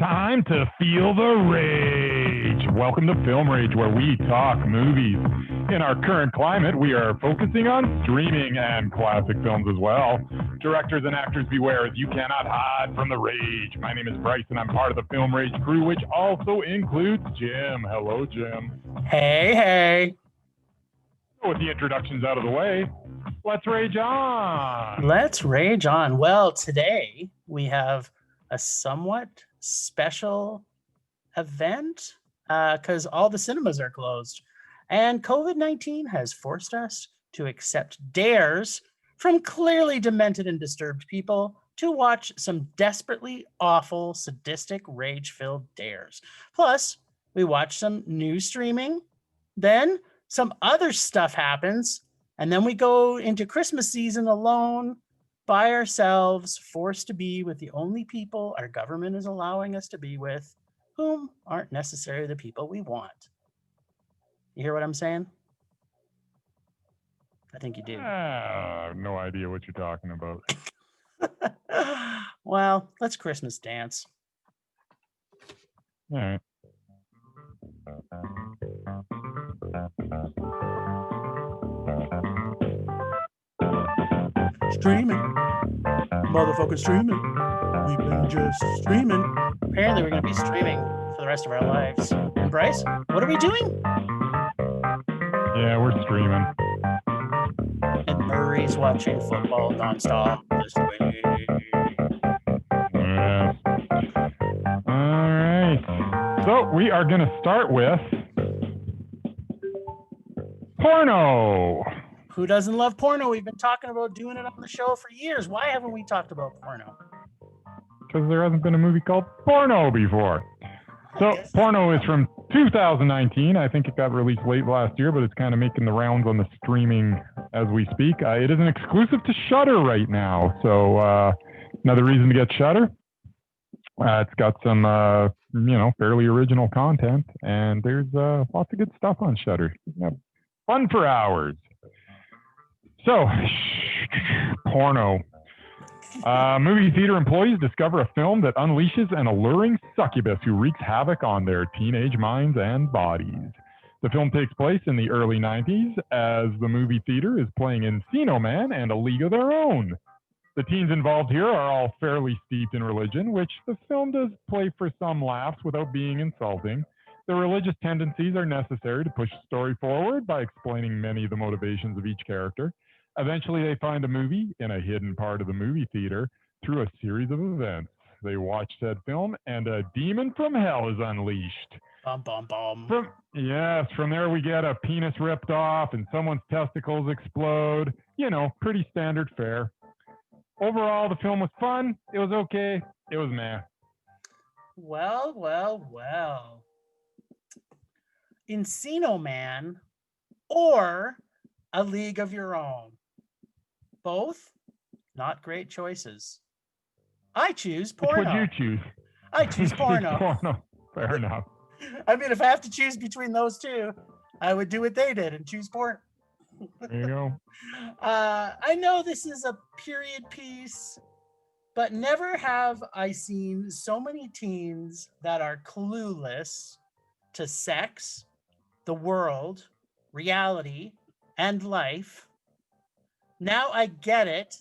time to feel the rage. Welcome to Film Rage, where we talk movies. In our current climate, we are focusing on streaming and classic films as well. Directors and actors beware, as you cannot hide from the rage. My name is Bryce, and I'm part of the Film Rage crew, which also includes Jim. Hello, Jim. Hey. With the introductions out of the way, let's rage on. Let's rage on. Well, today we have a somewhat special event because all the cinemas are closed. And COVID-19 has forced us to accept dares from clearly demented and disturbed people to watch some desperately awful, sadistic, rage-filled dares. Plus, we watch some new streaming. Then some other stuff happens. And then we go into Christmas season alone, by ourselves, forced to be with the only people our government is allowing us to be with, whom aren't necessarily the people we want. You hear what I'm saying? I think you do. I have no idea what you're talking about. Well, let's Christmas dance. All right. Streaming. Motherfucking streaming. We've been just streaming. Apparently we're going to be streaming for the rest of our lives. And Bryce, what are we doing? Yeah, we're streaming. And Murray's watching football nonstop this week. Yeah. All right. So we are going to start with Porno. Who doesn't love porno? We've been talking about doing it on the show for years. Why haven't we talked about porno? Because there hasn't been a movie called Porno before. So Porno is from 2019. I think it got released late last year, but it's kind of making the rounds on the streaming as we speak. It is an exclusive to Shudder right now. So another reason to get Shudder. It's got some, fairly original content, and there's lots of good stuff on Shudder. Fun for hours. So, Porno. Movie theater employees discover a film that unleashes an alluring succubus who wreaks havoc on their teenage minds and bodies. The film takes place in the early 90s as the movie theater is playing Encino Man and A League of Their Own. The teens involved here are all fairly steeped in religion, which the film does play for some laughs without being insulting. The religious tendencies are necessary to push the story forward by explaining many of the motivations of each character. Eventually, they find a movie in a hidden part of the movie theater through a series of events. They watch said film, and a demon from hell is unleashed. Bum, bum, bum. From there we get a penis ripped off and someone's testicles explode. Pretty standard fare. Overall, the film was fun. It was okay. It was meh. Well. Encino Man or A League of Your Own. Both not great choices. I choose Porno. Which would you choose? I choose Porno. Porno. Fair enough. I mean, if I have to choose between those two, I would do what they did and choose Porno. There you go. I know this is a period piece, but never have I seen so many teens that are clueless to sex, the world, reality, and life. Now I get it.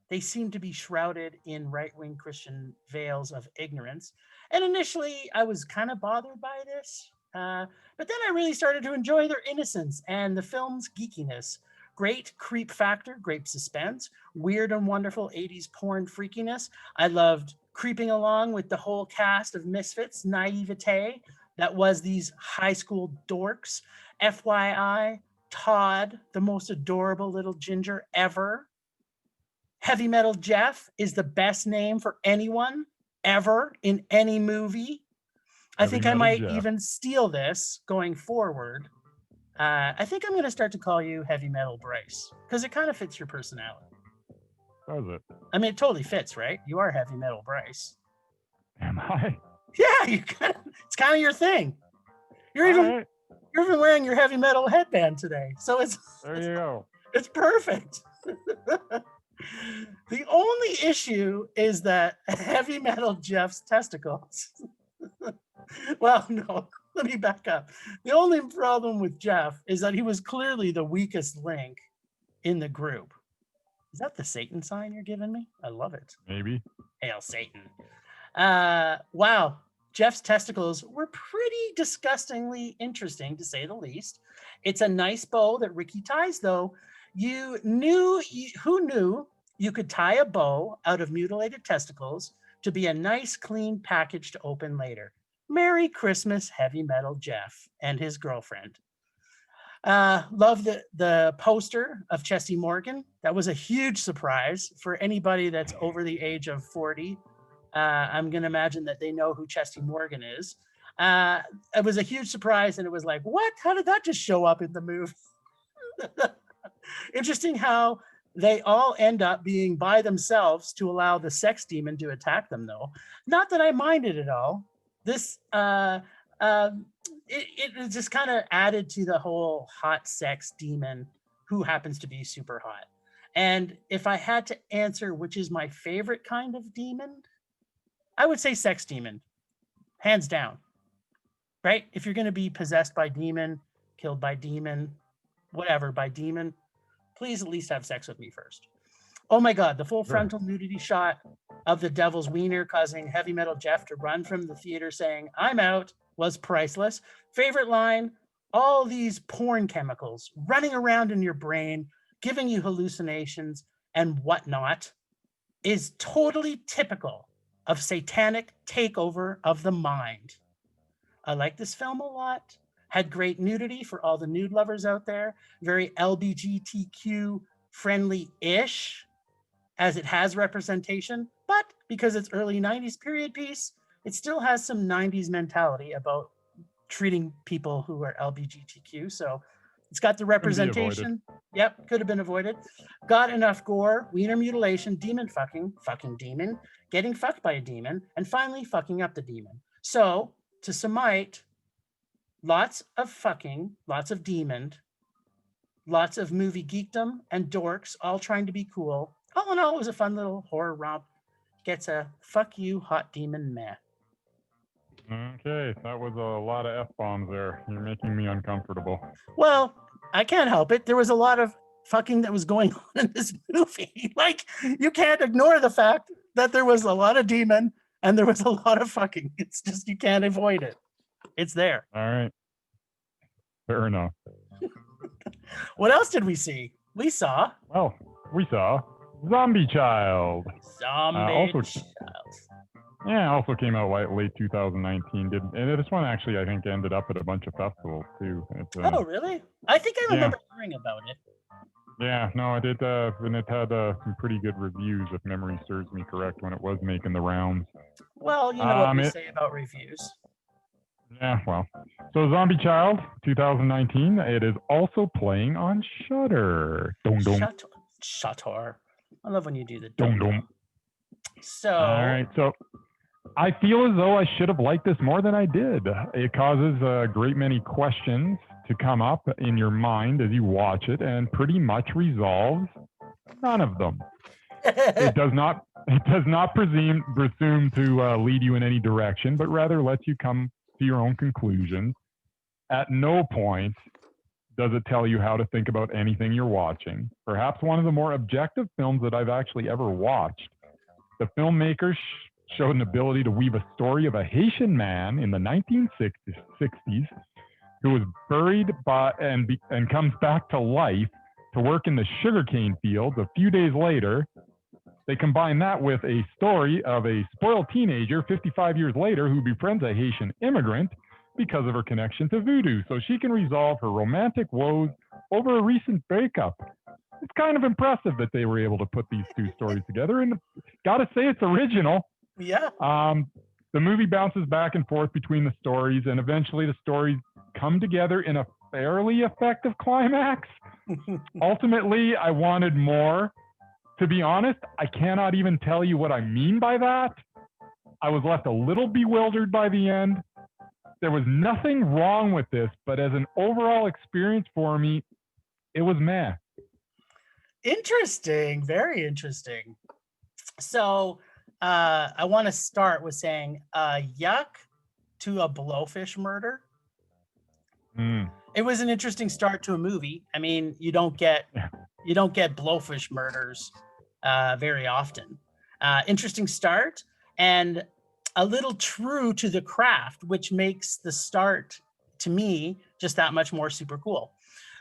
They seem to be shrouded in right-wing Christian veils of ignorance. And initially, I was kind of bothered by this. But then I really started to enjoy their innocence and the film's geekiness. Great creep factor, great suspense, weird and wonderful 80s porn freakiness. I loved creeping along with the whole cast of misfits, naivete that was these high school dorks. FYI, Todd, the most adorable little ginger ever. Heavy Metal Jeff is the best name for anyone ever in any movie. I think I might even steal this going forward. I think I'm going to start to call you Heavy Metal Bryce because it kind of fits your personality. Does it? I mean, it totally fits, right? You are Heavy Metal Bryce. Am I? Yeah, it's kind of your thing. You're even wearing your heavy metal headband today, so there you go. It's perfect. The only only issue is that Heavy Metal Jeff's testicles. Well, no, let me back up. The only problem with Jeff is that he was clearly the weakest link in the group. Is that the Satan sign you're giving me? I love it. Maybe. Hail Satan. Wow. Jeff's testicles were pretty disgustingly interesting, to say the least. It's a nice bow that Ricky ties, though. Who knew you could tie a bow out of mutilated testicles to be a nice, clean package to open later? Merry Christmas, Heavy Metal Jeff and his girlfriend. Love the poster of Chesty Morgan. That was a huge surprise for anybody that's over the age of 40. I'm going to imagine that they know who Chesty Morgan is. It was a huge surprise, and it was like, what? How did that just show up in the movie? Interesting how they all end up being by themselves to allow the sex demon to attack them, though. Not that I minded at all. This it just kind of added to the whole hot sex demon who happens to be super hot. And if I had to answer which is my favorite kind of demon, I would say sex demon, hands down. Right? If you're going to be possessed by demon, killed by demon, whatever, by demon, please at least have sex with me first. Oh my God, the full frontal nudity shot of the devil's wiener causing Heavy Metal Jeff to run from the theater saying, "I'm out," was priceless. Favorite line, all these porn chemicals running around in your brain, giving you hallucinations and whatnot, is totally typical of satanic takeover of the mind. I like this film a lot. Had great nudity for all the nude lovers out there. Very LGBTQ friendly-ish, as it has representation. But because it's early 90s period piece, it still has some 90s mentality about treating people who are LGBTQ. So it's got the representation. Yep, could have been avoided. Got enough gore, wiener mutilation, demon fucking demon, getting fucked by a demon, and finally fucking up the demon. So, to summate, lots of fucking, lots of demon, lots of movie geekdom and dorks all trying to be cool. All in all, it was a fun little horror romp. Gets a fuck you, hot demon meh. Okay, that was a lot of F-bombs there. You're making me uncomfortable. Well, I can't help it. There was a lot of fucking that was going on in this movie. Like, you can't ignore the fact that there was a lot of demon and there was a lot of fucking. It's just, you can't avoid it. It's there. All right. Fair enough. What else did we see? We saw Zombie Child. Zombie Child. Yeah, also came out late 2019. And this one actually, I think, ended up at a bunch of festivals too. Oh, really? I think I remember hearing about it. Yeah, no, it did, and it had some pretty good reviews, if memory serves me correct, when it was making the rounds. Well, you know what we say about reviews. Yeah, well. So Zombie Child, 2019. It is also playing on Shudder. Shudder. I love when you do the dum. So. All right, so I feel as though I should have liked this more than I did. It causes a great many questions to come up in your mind as you watch it, and pretty much resolves none of them. It does not presume to lead you in any direction, but rather lets you come to your own conclusions. At no point does it tell you how to think about anything you're watching. Perhaps one of the more objective films that I've actually ever watched. The filmmakers showed an ability to weave a story of a Haitian man in the 1960s who was buried and comes back to life to work in the sugarcane fields a few days later. They combine that with a story of a spoiled teenager 55 years later who befriends a Haitian immigrant because of her connection to voodoo, so she can resolve her romantic woes over a recent breakup. It's kind of impressive that they were able to put these two stories together, and gotta say it's original. Yeah. The movie bounces back and forth between the stories, and eventually the stories come together in a fairly effective climax. Ultimately, I wanted more. To be honest, I cannot even tell you what I mean by that. I was left a little bewildered by the end. There was nothing wrong with this, but as an overall experience for me, it was meh. Interesting. Very interesting. So I want to start with saying yuck to a blowfish murder. It was an interesting start to a movie. I mean, you don't get blowfish murders very often. Interesting start and a little true to the craft, which makes the start to me just that much more super cool.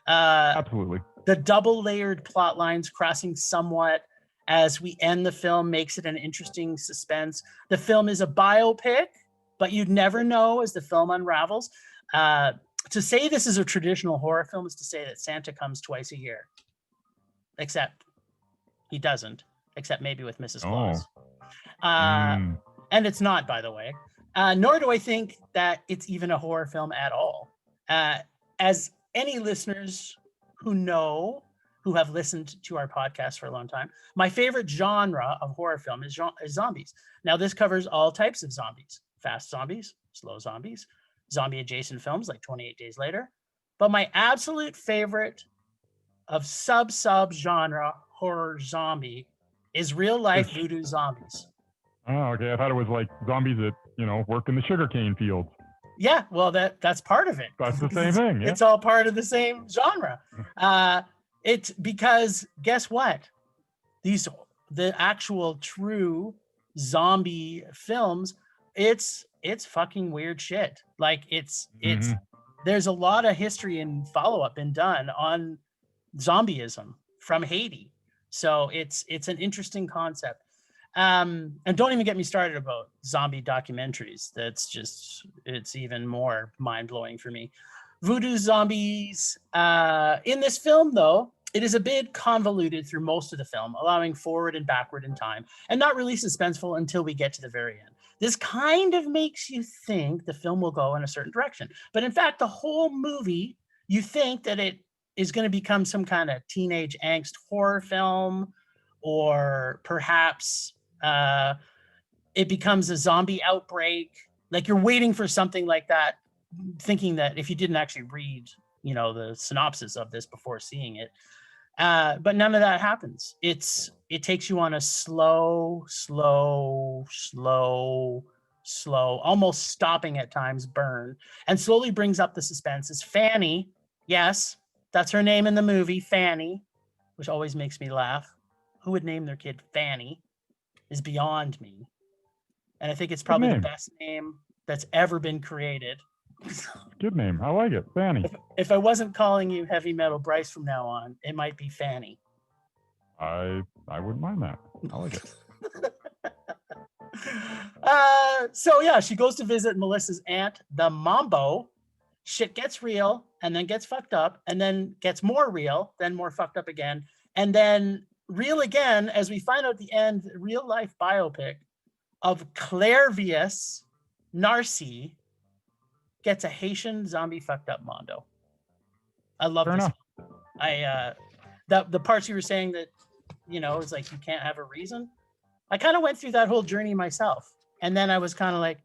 Absolutely. The double layered plot lines crossing somewhat as we end the film makes it an interesting suspense. The film is a biopic, but you'd never know as the film unravels. To say this is a traditional horror film is to say that Santa comes twice a year. Except he doesn't, except maybe with Mrs. Claus. And it's not, by the way. Nor do I think that it's even a horror film at all. As any listeners who have listened to our podcast for a long time, my favorite genre of horror film is zombies. Now, this covers all types of zombies: fast zombies, slow zombies, zombie-adjacent films like 28 Days Later. But my absolute favorite of sub-genre horror zombie is real-life voodoo zombies. Oh, okay. I thought it was like zombies that, work in the sugarcane fields. Yeah, well, that's part of it. That's the same thing. Yeah. It's all part of the same genre. It's because guess what? The actual true zombie films, it's fucking weird shit. Like it's there's a lot of history and follow-up been done on zombieism from Haiti. So it's an interesting concept. And don't even get me started about zombie documentaries. It's even more mind-blowing for me. Voodoo zombies. In this film, though, it is a bit convoluted through most of the film, allowing forward and backward in time, and not really suspenseful until we get to the very end. This kind of makes you think the film will go in a certain direction. But in fact, the whole movie, you think that it is going to become some kind of teenage angst horror film, or perhaps it becomes a zombie outbreak. Like you're waiting for something like that, thinking that if you didn't actually read, the synopsis of this before seeing it. But none of that happens. It takes you on a slow, almost stopping at times burn, and slowly brings up the suspense. As Fanny, yes, that's her name in the movie, Fanny, which always makes me laugh. Who would name their kid Fanny is beyond me. And I think it's probably the best name that's ever been created. Good name. I like it. Fanny. If I wasn't calling you Heavy Metal Bryce from now on, it might be Fanny. I wouldn't mind that. I like it. So yeah, she goes to visit Melissa's aunt, the Mambo. Shit gets real and then gets fucked up and then gets more real, then more fucked up again. And then real again, as we find out at the end, real life biopic of Clairvius Narcy gets a Haitian zombie fucked up Mondo. I love this. The parts you were saying that, it's like you can't have a reason. I kind of went through that whole journey myself. And then I was kind of like,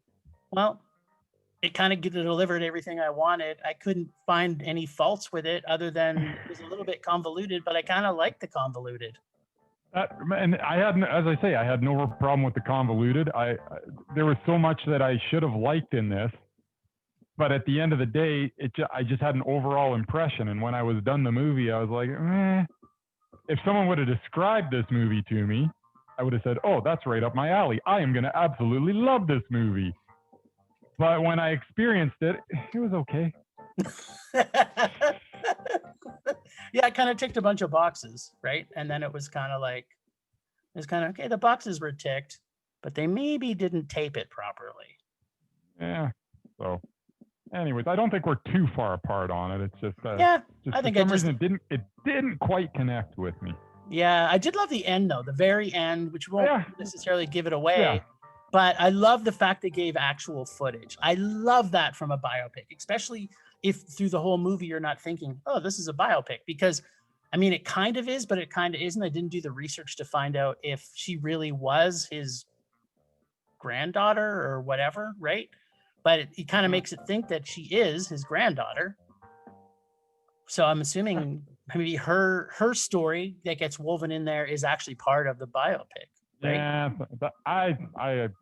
well, it kind of delivered everything I wanted. I couldn't find any faults with it other than it was a little bit convoluted, but I kind of liked the convoluted. And I had no problem with the convoluted. There was so much that I should have liked in this, but at the end of the day, I just had an overall impression. And when I was done the movie, I was like, if someone would have described this movie to me, I would have said, oh, that's right up my alley. I am going to absolutely love this movie. But when I experienced it, it was okay. Yeah, it kind of ticked a bunch of boxes, right? And then it was kind of okay, the boxes were ticked, but they maybe didn't tape it properly. Yeah. So anyways, I don't think we're too far apart on it. It's just I think for some reason it didn't quite connect with me. Yeah, I did love the end though, the very end, which won't necessarily give it away. Yeah. But I love the fact they gave actual footage. I love that from a biopic, especially if through the whole movie you're not thinking, oh, this is a biopic. Because, I mean, it kind of is, but it kind of isn't. I didn't do the research to find out if she really was his granddaughter or whatever, right? But it kind of makes it think that she is his granddaughter. So I'm assuming maybe her story that gets woven in there is actually part of the biopic. Right? Yeah, I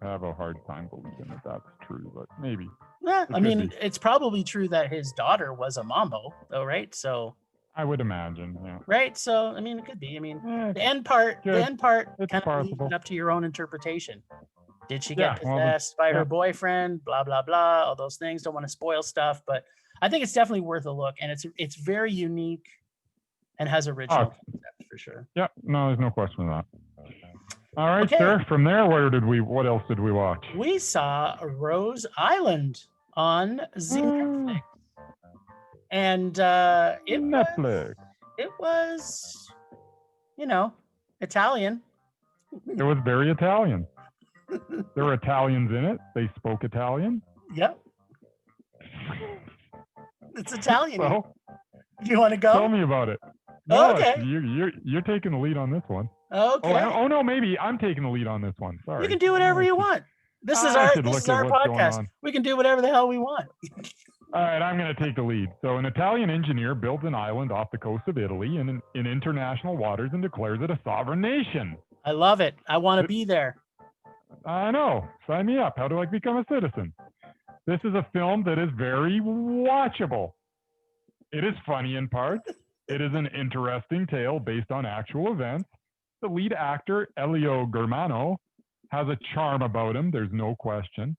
have a hard time believing that that's true, but maybe. Yeah, I mean, be. it's probably true that his daughter was a mambo, though, right? So, I would imagine, yeah. right? So, I mean, it could be. I mean, Eh, the end part it's kind of leaves possible. it up to your own interpretation. Did she Yeah, get well, possessed by her yeah. boyfriend? Blah blah blah. All those things. Don't want to spoil stuff, but I think it's definitely worth a look, and it's very unique and has original concept for sure. Yeah, no, there's no question of that. All right, Okay. sir. From there, what else did we watch? We saw Rose Island on Netflix, and Netflix. it was, you know, Italian. It was very Italian. There were Italians in it. They spoke Italian. Yep. It's Italian. Well, do you want to go? Tell me about it. No, okay. You're taking the lead on this one. Okay. Oh no, maybe I'm taking the lead on this one. Sorry. You can do whatever you want. This is our podcast. We can do whatever the hell we want. All right, I'm going to take the lead. So, an Italian engineer builds an island off the coast of Italy in international waters and declares it a sovereign nation. I love it. I want to be there. I know. Sign me up. How do I become a citizen? This is a film that is very watchable. It is funny in parts. It is an interesting tale based on actual events. The lead actor, Elio Germano, has a charm about him. There's no question.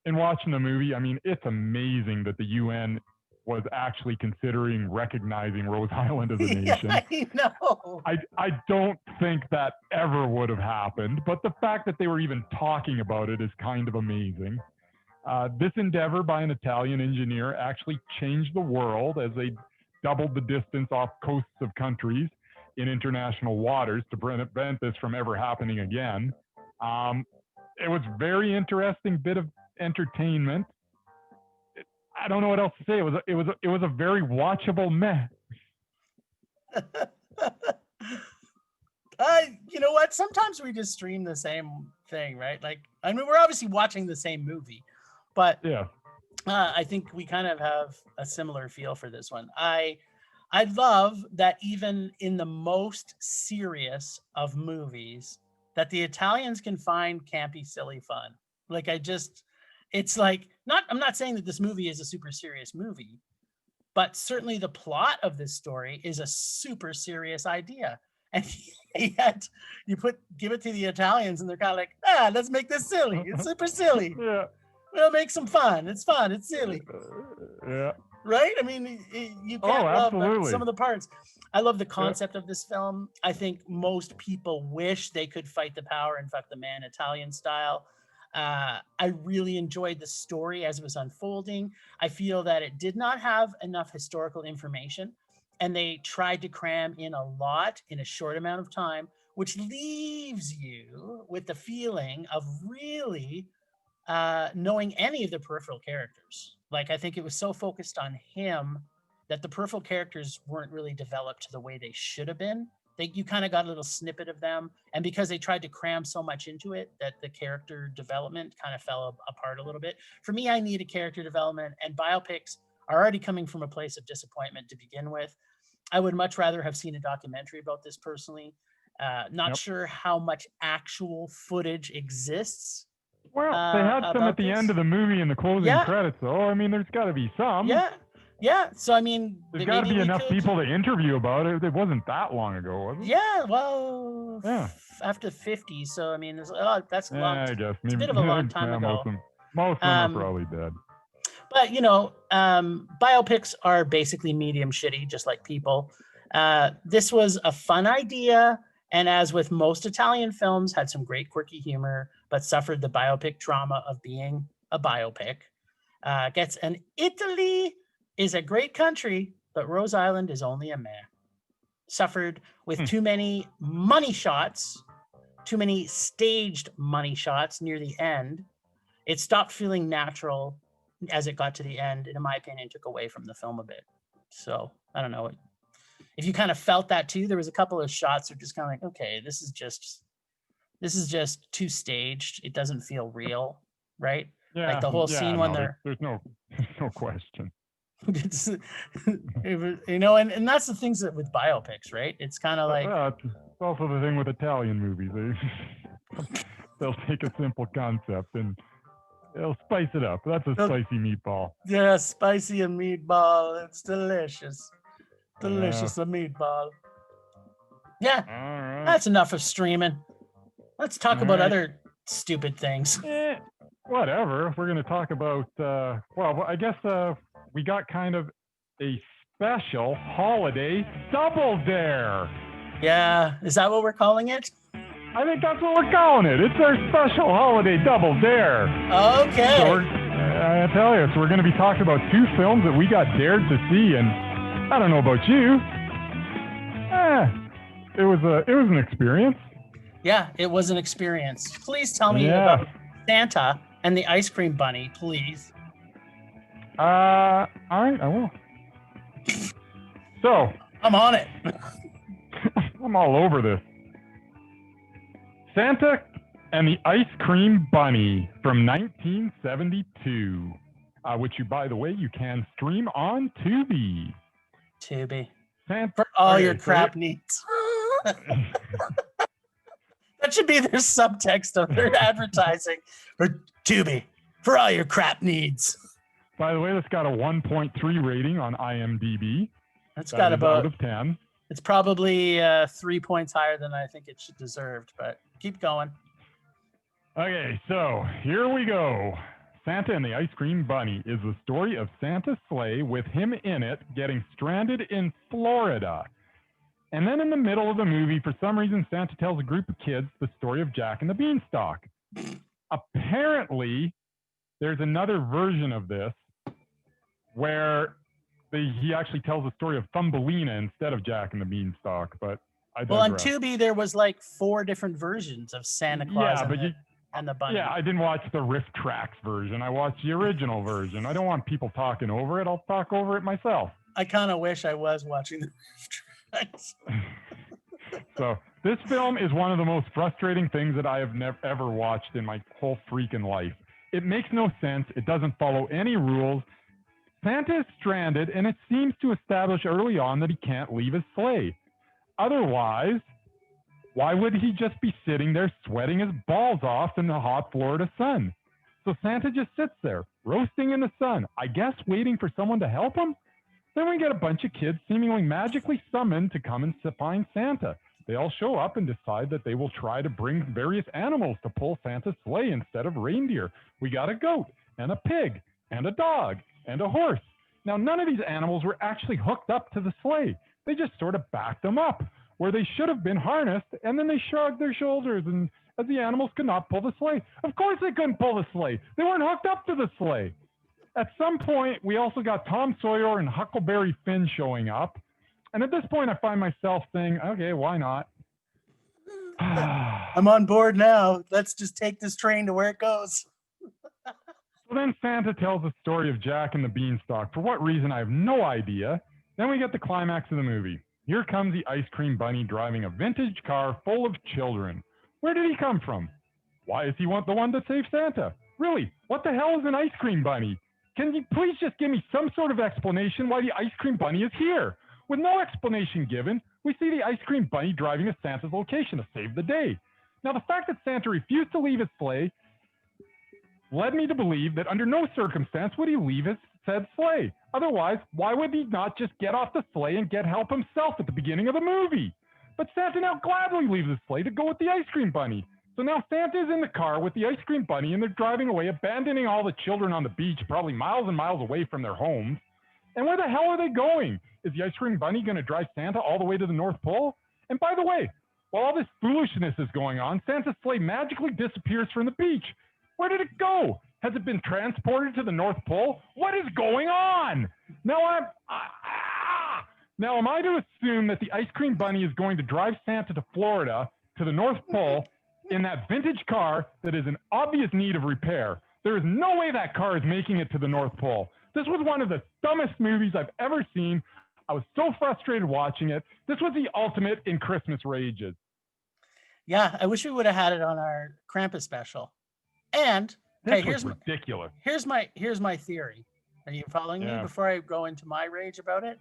In watching the movie, I mean, it's amazing that the UN was actually considering recognizing Rose Island as a nation. I know. I don't think that ever would have happened, but the fact that they were even talking about it is kind of amazing. This endeavor by an Italian engineer actually changed the world as they doubled the distance off coasts of countries in international waters to prevent this from ever happening again. It was very interesting bit of entertainment. I don't know what else to say. It was a very watchable mess. You know what? Sometimes we just stream the same thing, right? Like, I mean, we're obviously watching the same movie, but yeah, I think we kind of have a similar feel for this one. I love that even in the most serious of movies, that the Italians can find campy, silly fun. Like, it's like, I'm not saying that this movie is a super serious movie, but certainly the plot of this story is a super serious idea. And yet you give it to the Italians and they're kind of like, let's make this silly. It's super silly. Yeah. We'll make some fun. It's fun. It's silly. Yeah. Right? I mean, you can't love some of the parts. I love the concept of this film. I think most people wish they could fight the power and fuck the man Italian style. I really enjoyed the story as it was unfolding. I feel that it did not have enough historical information, and they tried to cram in a lot in a short amount of time, which leaves you with the feeling of really knowing any of the peripheral characters. Like, I think it was so focused on him that the peripheral characters weren't really developed to the way they should have been. You kind of got a little snippet of them. And because they tried to cram so much into it, that the character development kind of fell apart a little bit. For me, I need a character development, and biopics are already coming from a place of disappointment to begin with. I would much rather have seen a documentary about this personally. Not sure how much actual footage exists. Well, they had some at the end of the movie in the closing credits, though. I mean, there's got to be some. Yeah. So, I mean, there's got to be enough people to interview about it. It wasn't that long ago, was it? Yeah, well, after 50. So, I mean, that's a long time. I guess. It's a bit of a long time ago. Most of them are probably dead. But, biopics are basically medium shitty, just like people. This was a fun idea. And as with most Italian films, had some great quirky humor, but suffered the biopic trauma of being a biopic. Italy is a great country, but Rose Island is only a meh. Suffered with too many money shots, too many staged money shots near the end. It stopped feeling natural as it got to the end, and in my opinion, took away from the film a bit. So, I don't know. If you kind of felt that too, there was a couple of shots that are just kind of like, okay, this is just too staged. It doesn't feel real, right? Yeah, like the whole scene when there's no question. It's, and that's the things that with biopics, right? It's kind of like it's also the thing with Italian movies. They'll take a simple concept and they'll spice it up. That's a spicy meatball. Yeah, spicy a meatball. It's delicious. Delicious a meatball. Yeah, All right. that's enough of streaming. Let's talk about other stupid things. Whatever. We're going to talk about, well, I guess we got kind of a special holiday double dare. Yeah, is that what we're calling it? I think that's what we're calling it. It's our special holiday double dare. Okay. So I tell you, so we're going to be talking about two films that we got dared to see, and I don't know about you. It was an experience. Yeah, it was an experience. Please tell me about Santa and the Ice Cream Bunny, please. All right, I will. So I'm on it. I'm all over this. Santa and the Ice Cream Bunny from 1972, which by the way, you can stream on Tubi. Tubi. For all your crap needs. That should be their subtext of their advertising. For Tubi. For all your crap needs. By the way, that's got a 1.3 rating on IMDb. That's got about out of 10. It's probably 3 points higher than I think it should deserved, but keep going. Okay, so here we go. Santa and the Ice Cream Bunny is the story of Santa's sleigh with him in it getting stranded in Florida. And then in the middle of the movie, for some reason, Santa tells a group of kids the story of Jack and the Beanstalk. Apparently, there's another version of this where he actually tells the story of Thumbelina instead of Jack and the Beanstalk, but I digress. Well, on Tubi, there was like 4 different versions of Santa Claus and the Bunny. Yeah, I didn't watch the Riff Tracks version. I watched the original version. I don't want people talking over it. I'll talk over it myself. I kind of wish I was watching the Riff Tracks. So this film is one of the most frustrating things that I have ever watched in my whole freaking life. It makes no sense. It doesn't follow any rules. Santa is stranded, and it seems to establish early on that he can't leave his sleigh. Otherwise, why would he just be sitting there sweating his balls off in the hot Florida sun? So Santa just sits there, roasting in the sun, I guess waiting for someone to help him? Then we get a bunch of kids seemingly magically summoned to come and find Santa. They all show up and decide that they will try to bring various animals to pull Santa's sleigh instead of reindeer. We got a goat, and a pig, and a dog, and a horse. Now, none of these animals were actually hooked up to the sleigh. They just sort of backed them up, where they should have been harnessed, and then they shrugged their shoulders, and as the animals could not pull the sleigh. Of course they couldn't pull the sleigh. They weren't hooked up to the sleigh. At some point, we also got Tom Sawyer and Huckleberry Finn showing up. And at this point, I find myself saying, okay, why not? I'm on board now. Let's just take this train to where it goes. So then Santa tells the story of Jack and the Beanstalk. For what reason, I have no idea. Then we get the climax of the movie. Here comes the Ice Cream Bunny driving a vintage car full of children. Where did he come from? Why is he the one to save Santa? Really, what the hell is an Ice Cream Bunny? Can you please just give me some sort of explanation why the Ice Cream Bunny is here? With no explanation given, we see the Ice Cream Bunny driving to Santa's location to save the day. Now, the fact that Santa refused to leave his sleigh led me to believe that under no circumstance would he leave his said sleigh. Otherwise, why would he not just get off the sleigh and get help himself at the beginning of the movie? But Santa now gladly leaves his sleigh to go with the Ice Cream Bunny. So now Santa is in the car with the Ice Cream Bunny, and they're driving away, abandoning all the children on the beach, probably miles and miles away from their homes. And where the hell are they going? Is the Ice Cream Bunny going to drive Santa all the way to the North Pole? And by the way, while all this foolishness is going on, Santa's sleigh magically disappears from the beach. Where did it go? Has it been transported to the North Pole? What is going on? Now am I to assume that the Ice Cream Bunny is going to drive Santa to Florida, to the North Pole, in that vintage car that is in obvious need of repair? There is no way that car is making it to the North Pole. This was one of the dumbest movies I've ever seen. I was so frustrated watching it. This was the ultimate in Christmas rages. Yeah, I wish we would have had it on our Krampus special. And okay, here's ridiculous. Here's my theory. Are you following me before I go into my rage about it?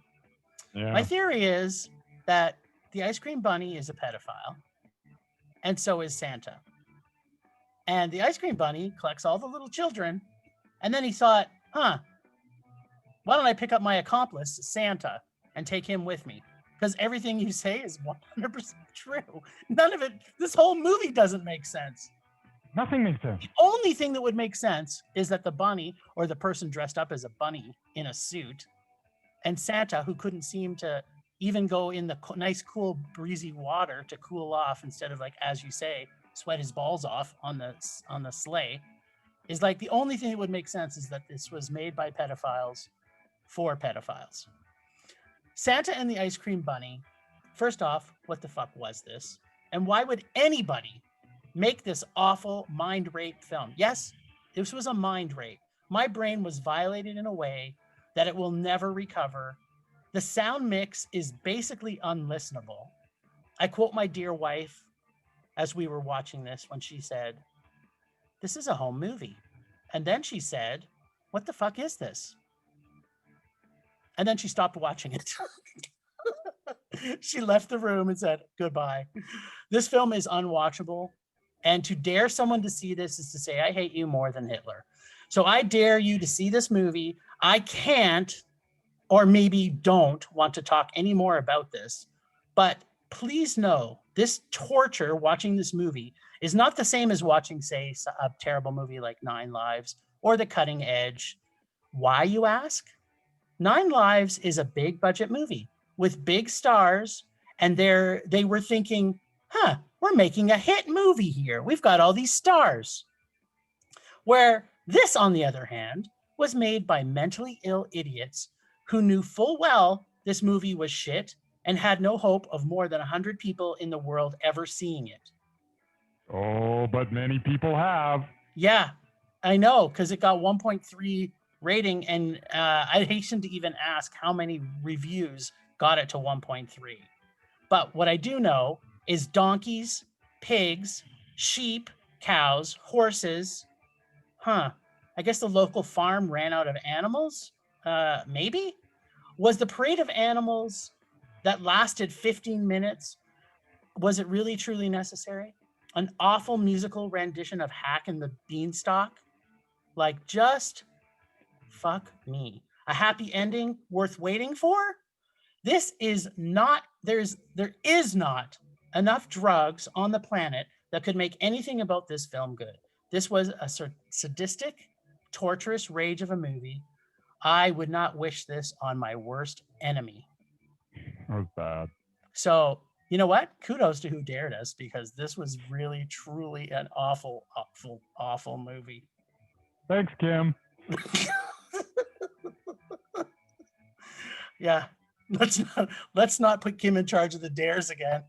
Yeah. My theory is that the Ice Cream Bunny is a pedophile, and so is Santa. And the Ice Cream Bunny collects all the little children. And then he thought, why don't I pick up my accomplice, Santa, and take him with me? Because everything you say is 100% true. None of it, this whole movie doesn't make sense. Nothing makes sense. The only thing that would make sense is that the bunny, or the person dressed up as a bunny in a suit, and Santa, who couldn't seem to even go in the nice, cool, breezy water to cool off instead of, like, as you say, sweat his balls off on the sleigh, is like the only thing that would make sense is that this was made by pedophiles for pedophiles. Santa and the Ice Cream Bunny. First off, what the fuck was this? And why would anybody make this awful mind rape film? Yes, this was a mind rape. My brain was violated in a way that it will never recover. The sound mix is basically unlistenable. I quote my dear wife as we were watching this when she said, "This is a home movie." And then she said, "What the fuck is this?" And then she stopped watching it. She left the room and said, "Goodbye." This film is unwatchable. And to dare someone to see this is to say, I hate you more than Hitler. So I dare you to see this movie. I can't, or maybe don't want to talk any more about this, but please know this torture watching this movie is not the same as watching, say, a terrible movie like 9 Lives or The Cutting Edge. Why, you ask? 9 Lives is a big budget movie with big stars, and they were thinking, we're making a hit movie here. We've got all these stars. Where this, on the other hand, was made by mentally ill idiots who knew full well this movie was shit and had no hope of more than 100 people in the world ever seeing it. Oh, but many people have. Yeah, I know, because it got 1.3 rating, and I hasten to even ask how many reviews got it to 1.3. But what I do know is donkeys, pigs, sheep, cows, horses. I guess the local farm ran out of animals? Maybe? Was the parade of animals that lasted 15 minutes, was it really truly necessary? An awful musical rendition of Hack and the Beanstalk? Like, just fuck me. A happy ending worth waiting for? This is not, there is not enough drugs on the planet that could make anything about this film good. This was a sadistic, torturous rage of a movie. I would not wish this on my worst enemy. That was bad. So, you know what? Kudos to who dared us, because this was really, truly an awful, awful, awful movie. Thanks, Kim. Yeah. Let's not put Kim in charge of the dares again.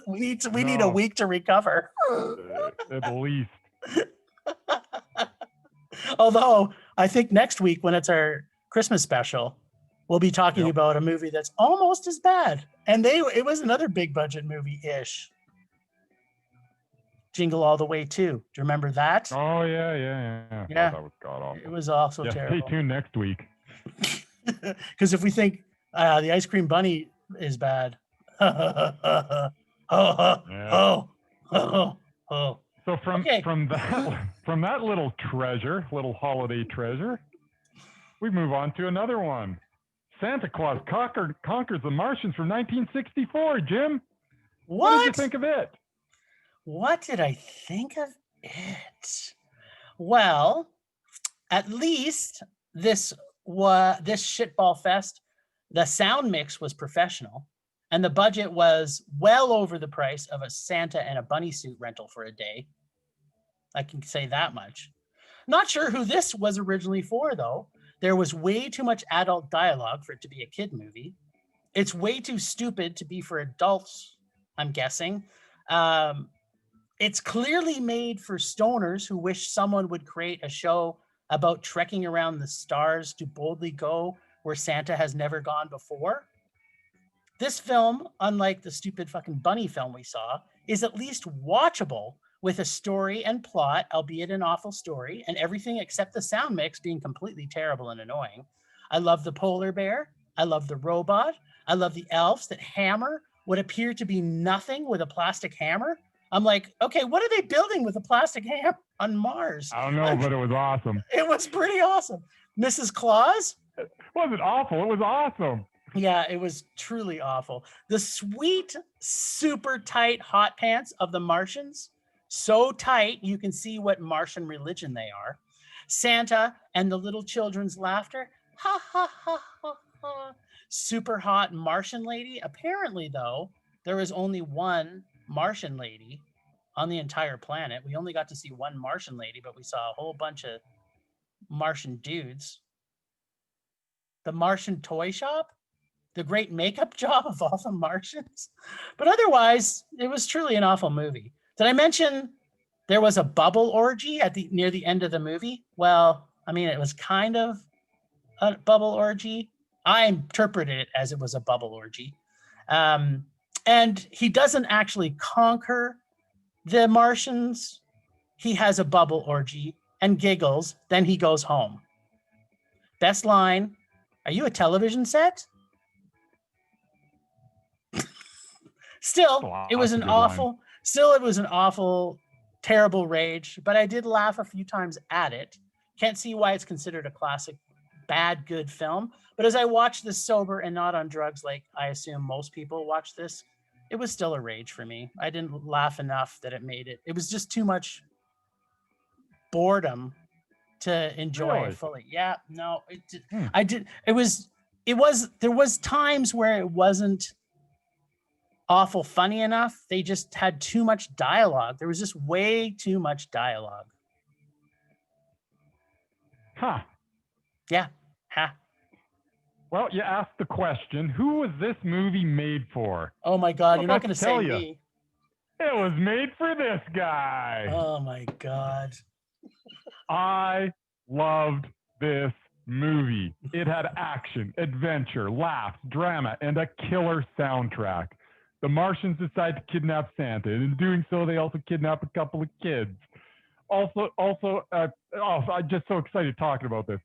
We need a week to recover. At least. Although I think next week, when it's our Christmas special, we'll be talking about a movie that's almost as bad. And it was another big budget movie-ish. Jingle All the Way 2. Do you remember that? Oh, yeah. Yeah. Oh, that was god-awful. It was also terrible. Stay tuned next week. Because if we think the Ice Cream Bunny is bad. So from that little holiday treasure, we move on to another one. Santa Claus conquers the Martians from 1964. Jim, what did you think of it? What did I think of it? Well, at least this shitball fest, the sound mix was professional, and the budget was well over the price of a Santa and a bunny suit rental for a day. I can say that much. Not sure who this was originally for, though. There was way too much adult dialogue for it to be a kid movie. It's way too stupid to be for adults, I'm guessing. It's clearly made for stoners who wish someone would create a show about trekking around the stars to boldly go where Santa has never gone before. This film, unlike the stupid fucking bunny film we saw, is at least watchable with a story and plot, albeit an awful story, and everything except the sound mix being completely terrible and annoying. I love the polar bear. I love the robot. I love the elves that hammer what appear to be nothing with a plastic hammer. I'm like, okay, what are they building with a plastic ham on Mars? I don't know, but it was awesome. It was pretty awesome. Mrs. Claus? It wasn't awful. It was awesome. Yeah, it was truly awful. The sweet, super tight hot pants of the Martians, so tight you can see what Martian religion they are. Santa and the little children's laughter, ha ha ha ha ha. Super hot Martian lady. Apparently, though, there was only one Martian lady on the entire planet. We only got to see one Martian lady, but we saw a whole bunch of Martian dudes. The Martian toy shop, the great makeup job of all the Martians. But otherwise, it was truly an awful movie. Did I mention there was a bubble orgy near the end of the movie? Well, I mean, it was kind of a bubble orgy. I interpreted it as it was a bubble orgy. And he doesn't actually conquer the Martians. He has a bubble orgy and giggles. Then he goes home. Best line, are you a television set? Still, it was an awful, terrible rage, but I did laugh a few times at it. Can't see why it's considered a classic, bad, good film. But as I watched this sober and not on drugs, like I assume most people watch this, it was still a rage for me. I didn't laugh enough that it made it. It was just too much boredom to enjoy it fully. Yeah, no, I did. It was, there was times where it wasn't awful funny enough. They just had too much dialogue. There was just way too much dialogue. Huh. Yeah. Huh. Well, you asked the question, who was this movie made for? Oh my God, you're not going to say me. It was made for this guy. Oh my God. I loved this movie. It had action, adventure, laughs, drama, and a killer soundtrack. The Martians decide to kidnap Santa, and in doing so, they also kidnap a couple of kids. I'm just so excited talking about this.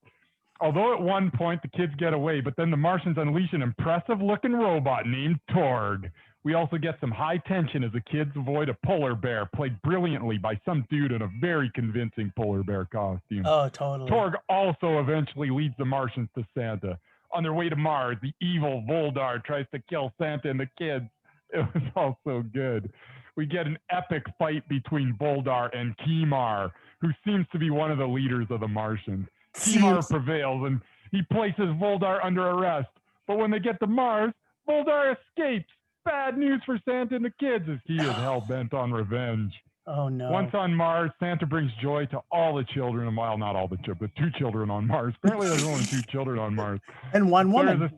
Although at one point the kids get away, but then the Martians unleash an impressive-looking robot named Torg. We also get some high tension as the kids avoid a polar bear, played brilliantly by some dude in a very convincing polar bear costume. Oh, totally. Torg also eventually leads the Martians to Santa. On their way to Mars, the evil Voldar tries to kill Santa and the kids. It was all so good. We get an epic fight between Voldar and Kimar, who seems to be one of the leaders of the Martians. Kimar prevails, and he places Voldar under arrest. But when they get to Mars, Voldar escapes. Bad news for Santa and the kids, as he is hell-bent on revenge. Oh, no. Once on Mars, Santa brings joy to all the children. Well, not all the children, but 2 children on Mars. Apparently, there's only 2 children on Mars. And one woman.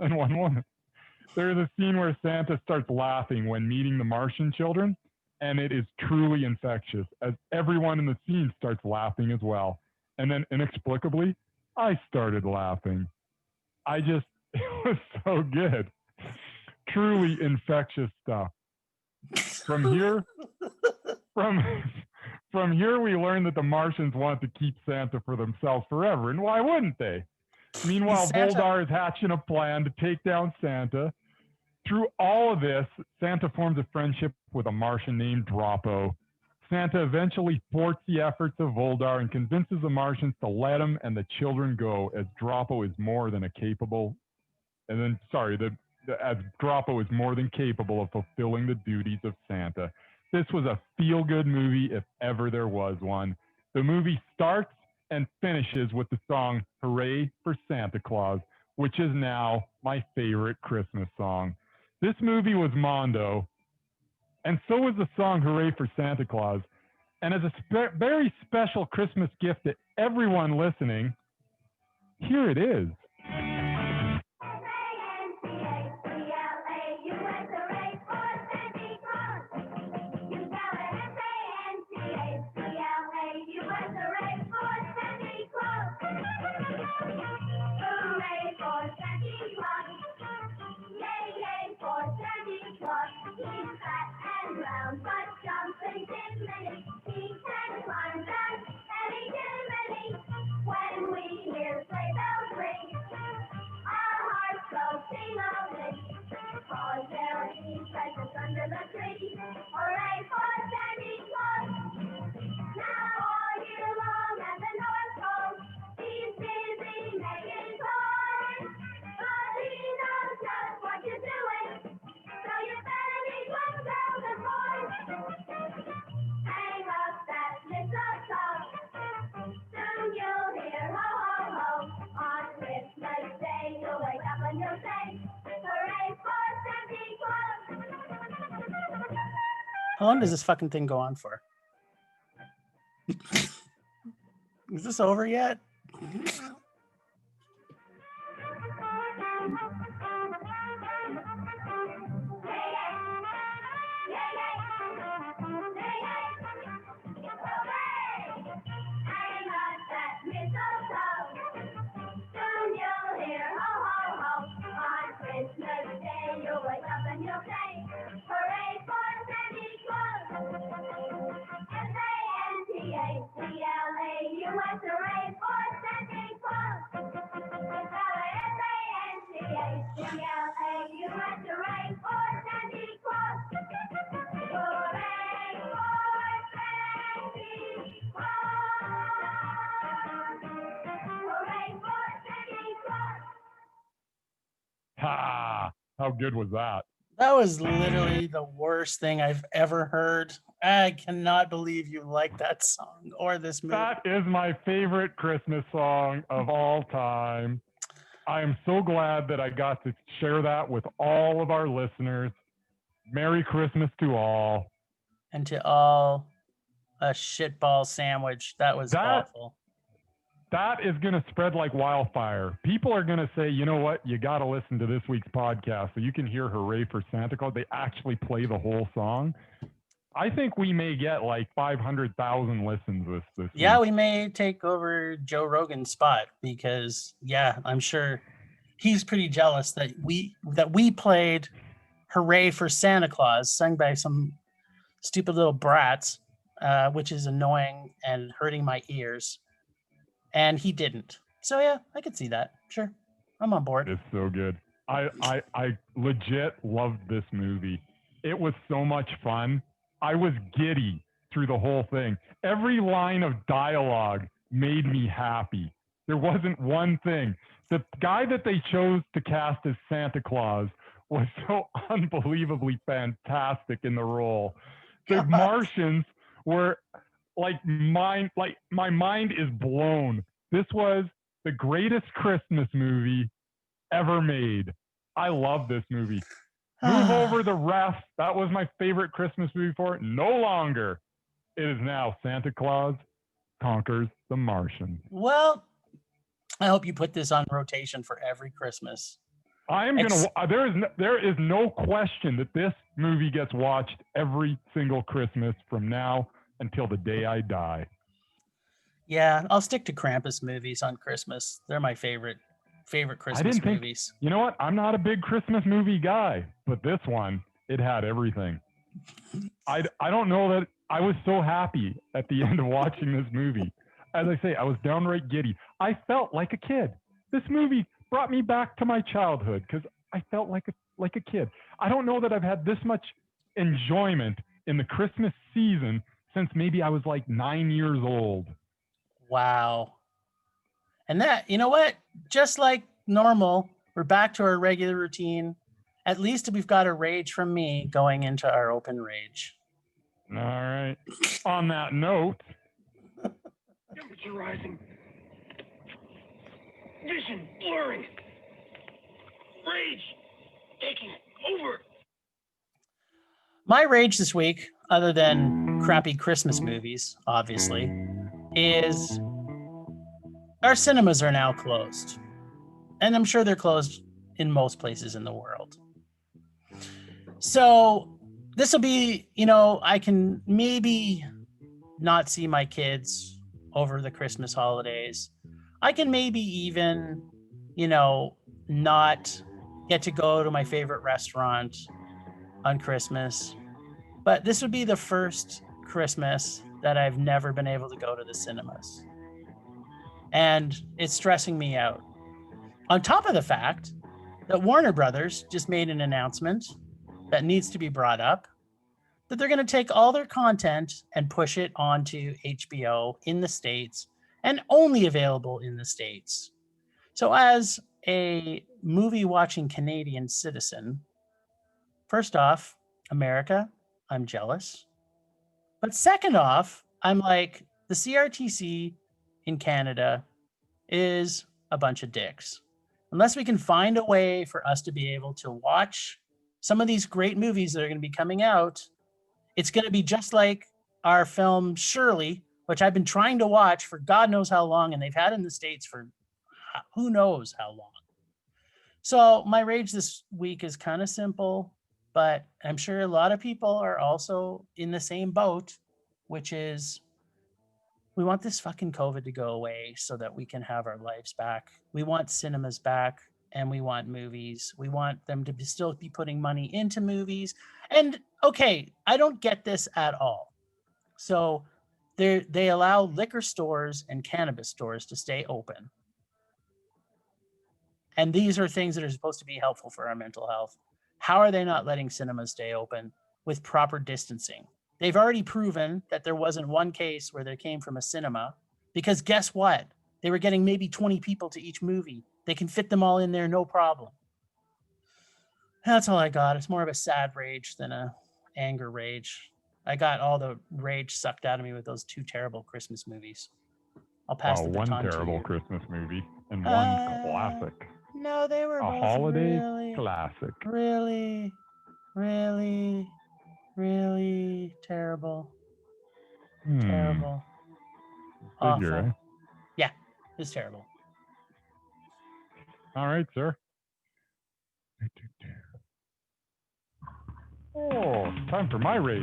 And one woman. There's a scene where Santa starts laughing when meeting the Martian children, and it is truly infectious, as everyone in the scene starts laughing as well. And then, inexplicably, I started laughing. It was so good. Truly infectious stuff. From here, we learn that the Martians want to keep Santa for themselves forever, and why wouldn't they? Meanwhile, Voldar is hatching a plan to take down Santa. Through all of this, Santa forms a friendship with a Martian named Droppo. Santa eventually thwarts the efforts of Voldar and convinces the Martians to let him and the children go, as Droppo is more than capable of fulfilling the duties of Santa. This was a feel-good movie if ever there was one. The movie starts and finishes with the song Hooray for Santa Claus, which is now my favorite Christmas song. This movie was Mondo, and so was the song Hooray for Santa Claus. And as a very special Christmas gift to everyone listening, here it is. When we hear sleigh bells ring, How long does this fucking thing go on for? Is this over yet? Ha! How good was that? That was literally the worst thing I've ever heard. I cannot believe you like that song or this movie. That is my favorite Christmas song of all time. I am so glad that I got to share that with all of our listeners. Merry Christmas to all. And to all, a shitball sandwich. That was awful. That is going to spread like wildfire. People are going to say, you know what? You got to listen to this week's podcast so you can hear Hooray for Santa Claus. They actually play the whole song. I think we may get like 500,000 listens this week. Yeah, we may take over Joe Rogan's spot because, yeah, I'm sure he's pretty jealous that we played Hooray for Santa Claus, sung by some stupid little brats, which is annoying and hurting my ears. And he didn't. So yeah, I could see that. Sure. I'm on board. It's so good. I legit loved this movie. It was so much fun. I was giddy through the whole thing. Every line of dialogue made me happy. There wasn't one thing. The guy that they chose to cast as Santa Claus was so unbelievably fantastic in the role. The Martians were my mind is blown. This was the greatest Christmas movie ever made. I love this movie. Move over the rest. That was my favorite Christmas movie for it. No longer. It is now Santa Claus Conquers the Martians. Well, I hope you put this on rotation for every Christmas. There is no question that this movie gets watched every single Christmas from now until the day I die. Yeah, I'll stick to Krampus movies on Christmas. They're my favorite Christmas movies. You know what? I'm not a big Christmas movie guy, but this one, it had everything. I don't know that I was so happy at the end of watching this movie. As I say, I was downright giddy. I felt like a kid. This movie brought me back to my childhood because I felt like a kid. I don't know that I've had this much enjoyment in the Christmas season since maybe I was like 9 years old. Wow. And that, you know what? Just like normal, we're back to our regular routine. At least we've got a rage from me going into our open rage. All right. On that note. Temperature rising. Vision blurring. Rage taking over. My rage this week, other than crappy Christmas movies, obviously, is our cinemas are now closed. And I'm sure they're closed in most places in the world. So this will be, I can maybe not see my kids over the Christmas holidays. I can maybe even, not get to go to my favorite restaurant on Christmas. But this would be the first Christmas that I've never been able to go to the cinemas. And it's stressing me out. On top of the fact that Warner Brothers just made an announcement that needs to be brought up, that they're going to take all their content and push it onto HBO in the States and only available in the States. So as a movie-watching Canadian citizen, first off, America, I'm jealous. But second off, I'm like, the CRTC in Canada is a bunch of dicks. Unless we can find a way for us to be able to watch some of these great movies that are going to be coming out, It's going to be just like our film Shirley, which I've been trying to watch for God knows how long, and they've had in the States for who knows how long. So my rage this week is kind of simple, but I'm sure a lot of people are also in the same boat, which is we want this fucking COVID to go away so that we can have our lives back. We want cinemas back, and we want movies. We want them to still be putting money into movies. And okay, I don't get this at all. So they allow liquor stores and cannabis stores to stay open. And these are things that are supposed to be helpful for our mental health. How are they not letting cinemas stay open with proper distancing? They've already proven that there wasn't one case where they came from a cinema, because guess what? They were getting maybe 20 people to each movie. They can fit them all in there, no problem. That's all I got. It's more of a sad rage than a anger rage. I got all the rage sucked out of me with those two terrible Christmas movies. I'll pass the baton one to terrible you. Christmas movie and one classic. No, they were A both holiday really, classic. really terrible. Terrible. Awful. Figure, eh? Yeah, it's terrible. All right, sir. Oh, time for my rage.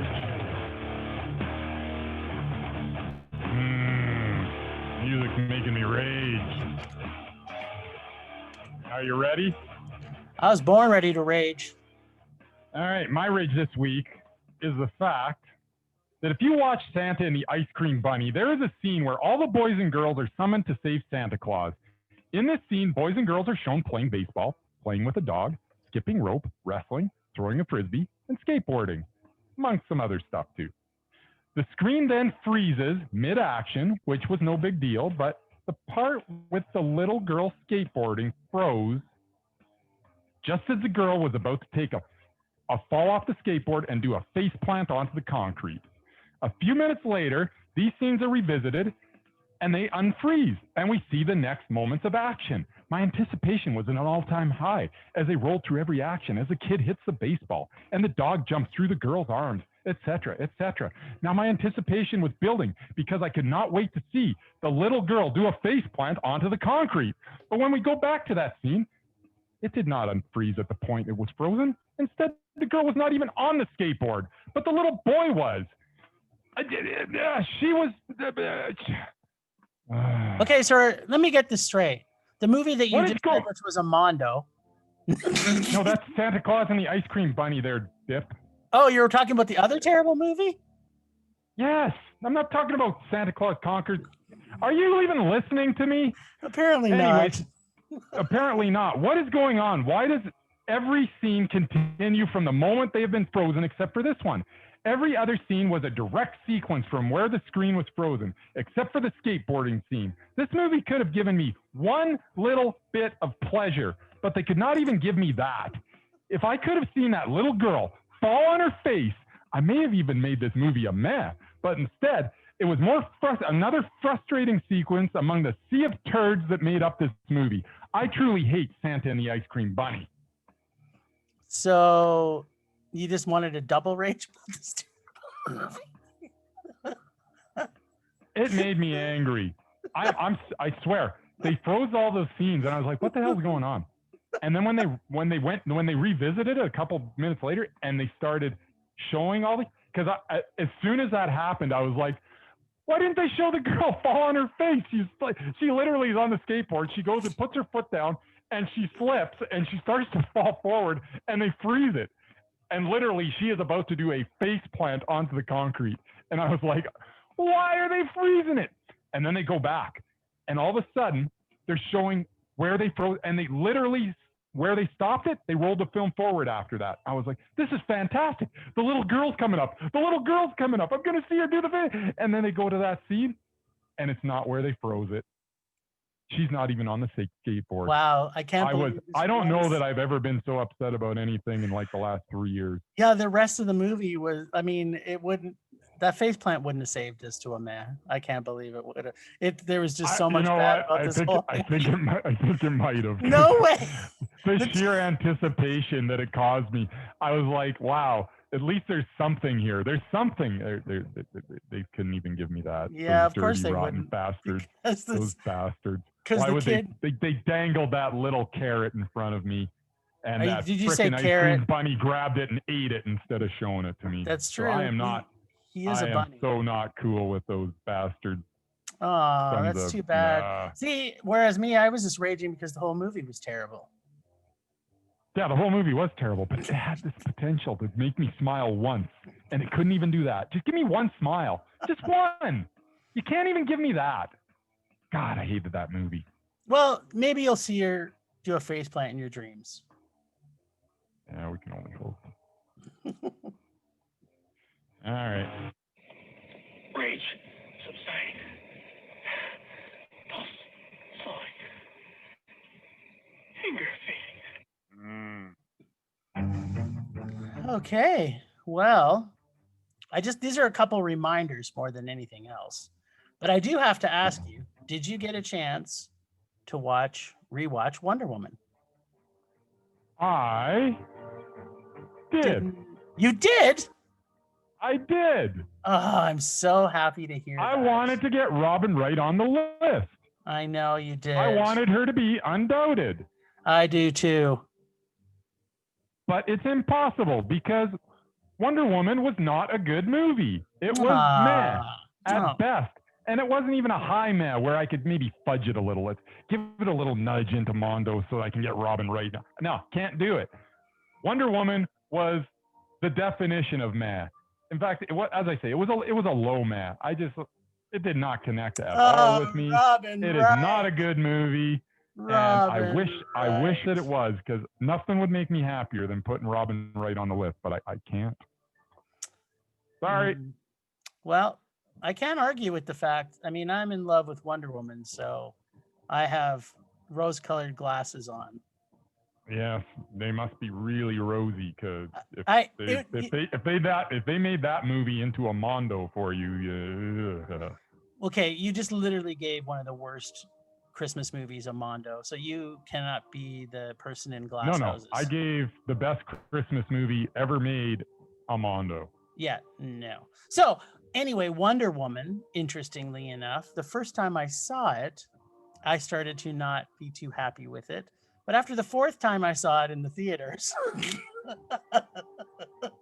Music's making me rage. Are you ready? I was born ready to rage. All right, my rage this week is the fact that if you watch Santa and the Ice Cream Bunny, there is a scene where all the boys and girls are summoned to save Santa Claus. In this scene, boys and girls are shown playing baseball, playing with a dog, skipping rope, wrestling, throwing a frisbee, and skateboarding, among some other stuff too. The screen then freezes mid-action, which was no big deal, but the part with the little girl skateboarding froze just as the girl was about to take a fall off the skateboard and do a face plant onto the concrete. A few minutes later, these scenes are revisited and they unfreeze, and we see the next moments of action. My anticipation was at an all-time high as they rolled through every action, as the kid hits the baseball and the dog jumps through the girl's arms, etc., etc. Now my anticipation was building because I could not wait to see the little girl do a face plant onto the concrete. But when we go back to that scene, it did not unfreeze at the point it was frozen. Instead, the girl was not even on the skateboard, but the little boy was. She was... Okay, sir, let me get this straight. The movie that you just said, which was a Mondo. No, that's Santa Claus and the Ice Cream Bunny there, Dip. Oh, you were talking about the other terrible movie? Yes. I'm not talking about Santa Claus Conquers. Are you even listening to me? Apparently Anyways, not. Apparently not. What is going on? Why does every scene continue from the moment they have been frozen except for this one? Every other scene was a direct sequence from where the screen was frozen, except for the skateboarding scene. This movie could have given me one little bit of pleasure, but they could not even give me that. If I could have seen that little girl fall on her face, I may have even made this movie a meh. But instead, it was another frustrating sequence among the sea of turds that made up this movie. I truly hate Santa and the Ice Cream Bunny. So... you just wanted a double rage? It made me angry. I swear they froze all those scenes, and I was like, "What the hell's going on?" And then when they revisited it a couple minutes later, and they started showing all the, because as soon as that happened, I was like, "Why didn't they show the girl fall on her face?" She literally is on the skateboard. She goes and puts her foot down, and she slips, and she starts to fall forward, and they freeze it. And literally, she is about to do a face plant onto the concrete. And I was like, why are they freezing it? And then they go back. And all of a sudden, they're showing where they froze. And they literally, where they stopped it, they rolled the film forward after that. I was like, this is fantastic. The little girl's coming up. The little girl's coming up. I'm going to see her do the face. And then they go to that scene, and it's not where they froze it. She's not even on the skateboard. Wow, I can't believe I don't know that I've ever been so upset about anything in like the last 3 years. Yeah, the rest of the movie was, I mean, that face plant wouldn't have saved us to a man. I can't believe it would have. There was just so much bad about this whole thing. I think it might have. No way. The sheer anticipation that it caused me. I was like, wow, at least there's something here. There's something. They couldn't even give me that. Yeah, Those of course dirty, they rotten wouldn't. bastards. Those bastards. Because Why the would kid. they dangled that little carrot in front of me, and that Did you say frickin' Ice carrot? Cream Bunny grabbed it and ate it instead of showing it to me. That's true. So I am not. He is I a am bunny. so not cool with those bastards. Oh, that's too bad. Nah. See, whereas me, I was just raging because the whole movie was terrible. Yeah, the whole movie was terrible, but it had this potential to make me smile once, and it couldn't even do that. Just give me one smile. Just one. You can't even give me that. God, I hated that movie. Well, maybe you'll see her do a faceplant in your dreams. Yeah, we can only hope. All right. Rage subsiding. Pulse slowing. Finger fading. Okay. Well, these are a couple reminders more than anything else. But I do have to ask you, did you get a chance to rewatch Wonder Woman? I did. You did? I did. Oh, I'm so happy to hear that. I wanted to get Robin Wright on the list. I know you did. I wanted her to be Undoubted. I do too. But it's impossible because Wonder Woman was not a good movie. It was meh at best. And it wasn't even a high meh where I could maybe fudge it a little. Let's give it a little nudge into Mondo so I can get Robin Wright. No, can't do it. Wonder Woman was the definition of meh. In fact, as I say, it was a low meh. It did not connect at all with me. Robin It Wright. is not a good movie. Robin and I wish Wright. that it was, because nothing would make me happier than putting Robin Wright on the list, but I can't. Sorry. Well, I can't argue with the fact. I mean, I'm in love with Wonder Woman, so I have rose-colored glasses on. Yes, they must be really rosy, because if they made that movie into a Mondo for you, okay, you just literally gave one of the worst Christmas movies a Mondo, so you cannot be the person in glass houses. I gave the best Christmas movie ever made a Mondo. Yeah, no. So anyway, Wonder Woman, interestingly enough, the first time I saw it, I started to not be too happy with it. But after the fourth time I saw it in the theaters.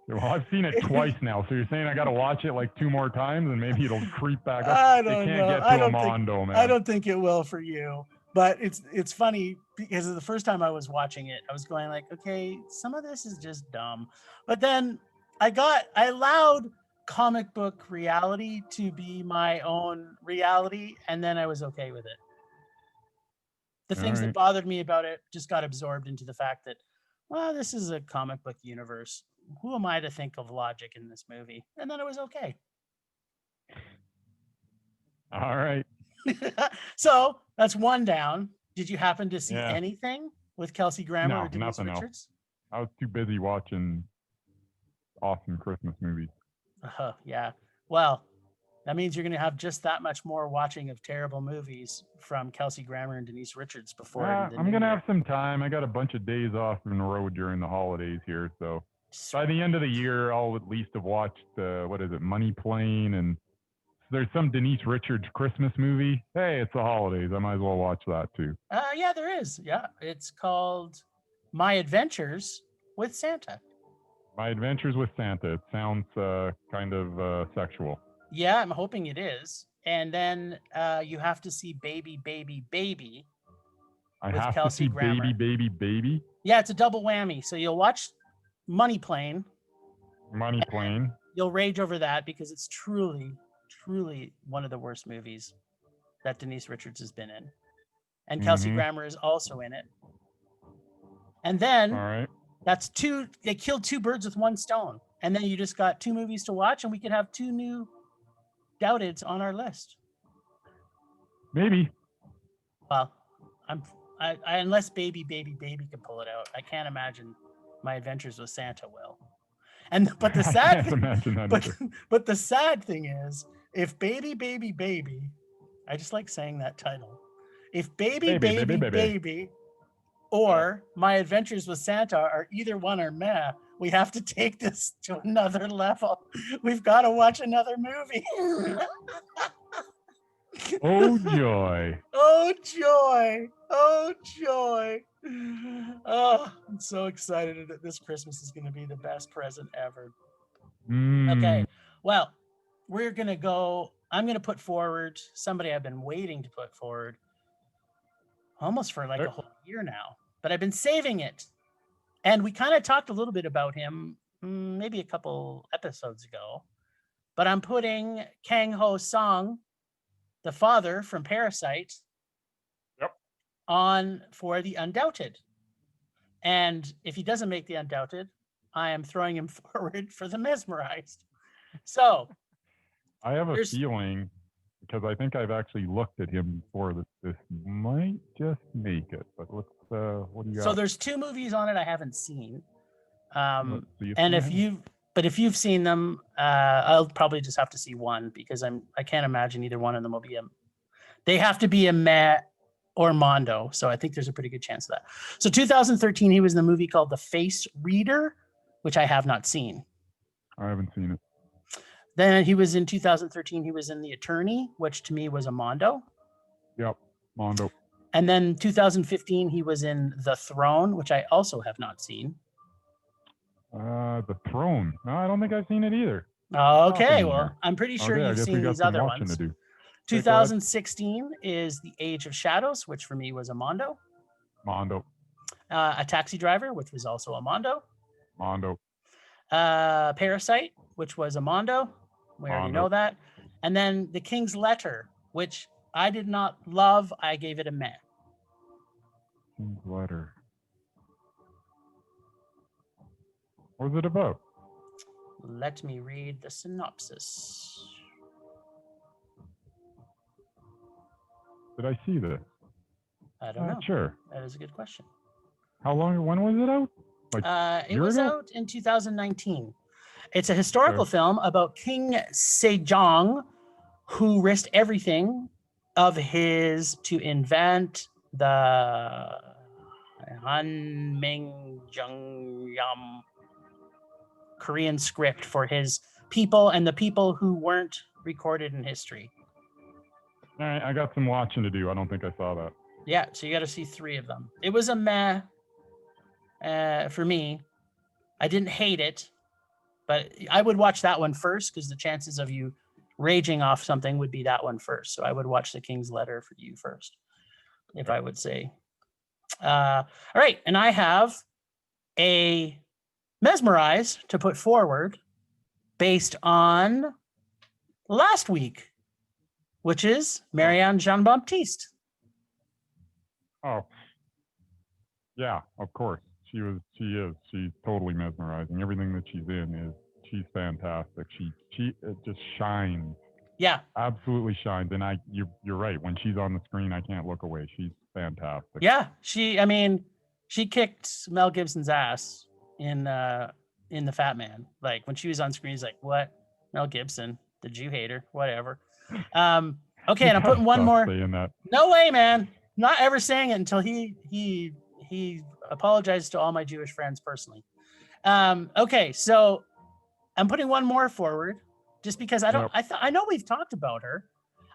Well, I've seen it twice now, so you're saying I got to watch it like 2 more times and maybe it'll creep back up? I don't can't know. get to a Mondo, man. I don't think it will for you. But it's funny because the first time I was watching it, I was going like, okay, some of this is just dumb. But then I allowed comic book reality to be my own reality, and then I was okay with it. The things that bothered me about it just got absorbed into the fact that, well, this is a comic book universe. Who am I to think of logic in this movie? And then it was okay. All right. So that's one down. Did you happen to see anything with Kelsey Grammer or Denise nothing Richards? Else. I was too busy watching awesome Christmas movies. Yeah. Well, that means you're going to have just that much more watching of terrible movies from Kelsey Grammer and Denise Richards before. I'm going to have some time. I got a bunch of days off in a row during the holidays here. So by the end of the year, I'll at least have watched, Money Plane. And there's some Denise Richards Christmas movie. Hey, it's the holidays. I might as well watch that too. Yeah, there is. Yeah. It's called My Adventures with Santa. My Adventures with Santa. It sounds kind of sexual. Yeah, I'm hoping it is. And then you have to see Baby, Baby, Baby. I have Kelsey to see Grammer. Baby, Baby, Baby? Yeah, it's a double whammy. So you'll watch Money Plane. Money Plane. You'll rage over that because it's truly, truly one of the worst movies that Denise Richards has been in. And Kelsey Grammer is also in it. And then that's they killed 2 birds with 1 stone. And then you just got 2 movies to watch, and we could have 2 new Doubteds on our list. Maybe. Well, I unless Baby, Baby, Baby can pull it out, I can't imagine My Adventures with Santa will. But the sad thing, but the sad thing is, if Baby, Baby, Baby, I just like saying that title. If Baby, Baby, Baby, or My Adventures with Santa are either one or meh, we have to take this to another level. We've got to watch another movie. Oh joy. Oh joy. Oh joy. Oh, I'm so excited that this Christmas is going to be the best present ever. Okay. Well, we're going to go. I'm going to put forward somebody I've been waiting to put forward almost for like a whole year now, but I've been saving it. And we kind of talked a little bit about him maybe a couple episodes ago, but I'm putting Kang-Ho Song, the father from Parasite, on for the Undoubted. And if he doesn't make the Undoubted, I am throwing him forward for the Mesmerized. So I have a feeling, because I think I've actually looked at him before, that this might just make it. But let's, what do you got? So there's 2 movies on it I haven't seen. And if you've seen them, I'll probably just have to see one, because I can't imagine either one of them will be they have to be a meh or Mondo. So I think there's a pretty good chance of that. So 2013, he was in the movie called The Face Reader, which I have not seen. I haven't seen it. Then he was in 2013, he was in The Attorney, which to me was a Mondo. Yep, Mondo. And then 2015, he was in The Throne, which I also have not seen. The Throne. No, I don't think I've seen it either. Okay, well, I'm pretty sure you've seen these other ones. 2016 is The Age of Shadows, which for me was a Mondo. Mondo. A Taxi Driver, which was also a Mondo. Mondo. Parasite, which was a Mondo. We already know that. And then The King's Letter, which I did not love. I gave it a meh. King's Letter. What was it about? Let me read the synopsis. Did I see this? I don't know. Not sure. That is a good question. How long? When was it out? Like it was out in 2019. It's a historical film about King Sejong, who risked everything of his to invent the Hanminjeongyam Korean script for his people and the people who weren't recorded in history. All right, I got some watching to do. I don't think I saw that. Yeah, so you got to see 3 of them. It was a meh for me. I didn't hate it, but I would watch that one first, because the chances of you raging off something would be that one first. So I would watch The King's Letter for you first, if I would say. All right, and I have a Mesmerized to put forward based on last week, which is Marianne Jean-Baptiste. Oh, yeah, of course. She's totally mesmerizing. Everything that she's fantastic. She just shines. Yeah, absolutely shines. And you're right. When she's on the screen, I can't look away. She's fantastic. Yeah, she kicked Mel Gibson's ass in The Fat Man. Like when she was on screen, he's like, "What? Mel Gibson? Did you hate her? Whatever." Okay, and I'm putting one more. No way, man. Not ever saying it until he apologized to all my Jewish friends personally. Okay, so I'm putting one more forward just because I know we've talked about her.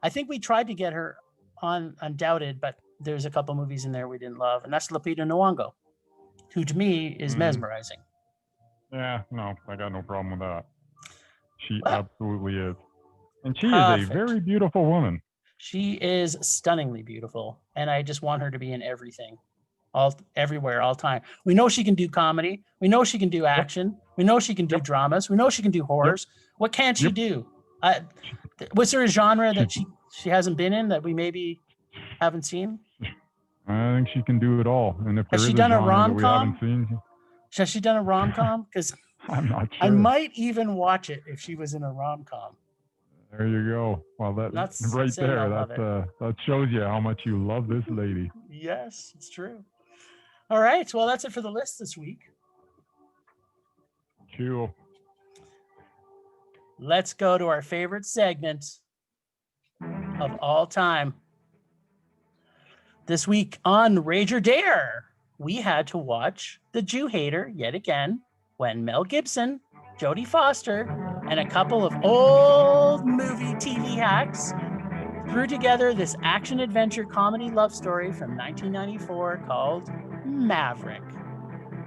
I think we tried to get her on Undoubted, but there's a couple movies in there we didn't love, and that's Lupita Nyong'o, who to me is mesmerizing. Yeah, no, I got no problem with that. She absolutely is. And she is a very beautiful woman. She is stunningly beautiful, and I just want her to be in everything, everywhere, all time. We know she can do comedy. We know she can do action. We know she can do dramas. We know she can do horrors. What can't she do? Was there a genre that she hasn't been in that we maybe haven't seen? I think she can do it all. And if has she done a rom-com? Has she done a rom-com? Because I'm not sure. I might even watch it if she was in a rom-com. There you go. Well, that's right there. That shows you how much you love this lady. Yes, it's true. All right. Well, that's it for the list this week. Cool. Let's go to our favorite segment of all time. This week on Rage or Dare, we had to watch The Jew Hater yet again, when Mel Gibson, Jodie Foster, and a couple of old movie TV hacks threw together this action-adventure comedy love story from 1994 called Maverick.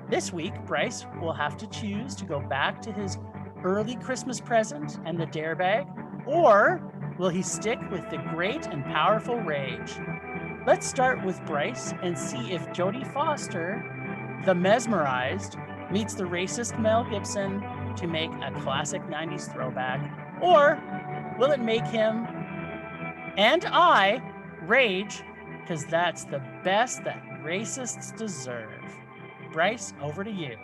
This week, Bryce will have to choose to go back to his early Christmas present and the dare bag, or will he stick with the great and powerful Rage? Let's start with Bryce and see if Jodie Foster, the Mesmerized, meets the racist Mel Gibson to make a classic 90s throwback, or will it make him and I rage, because that's the best that racists deserve. Bryce, over to you.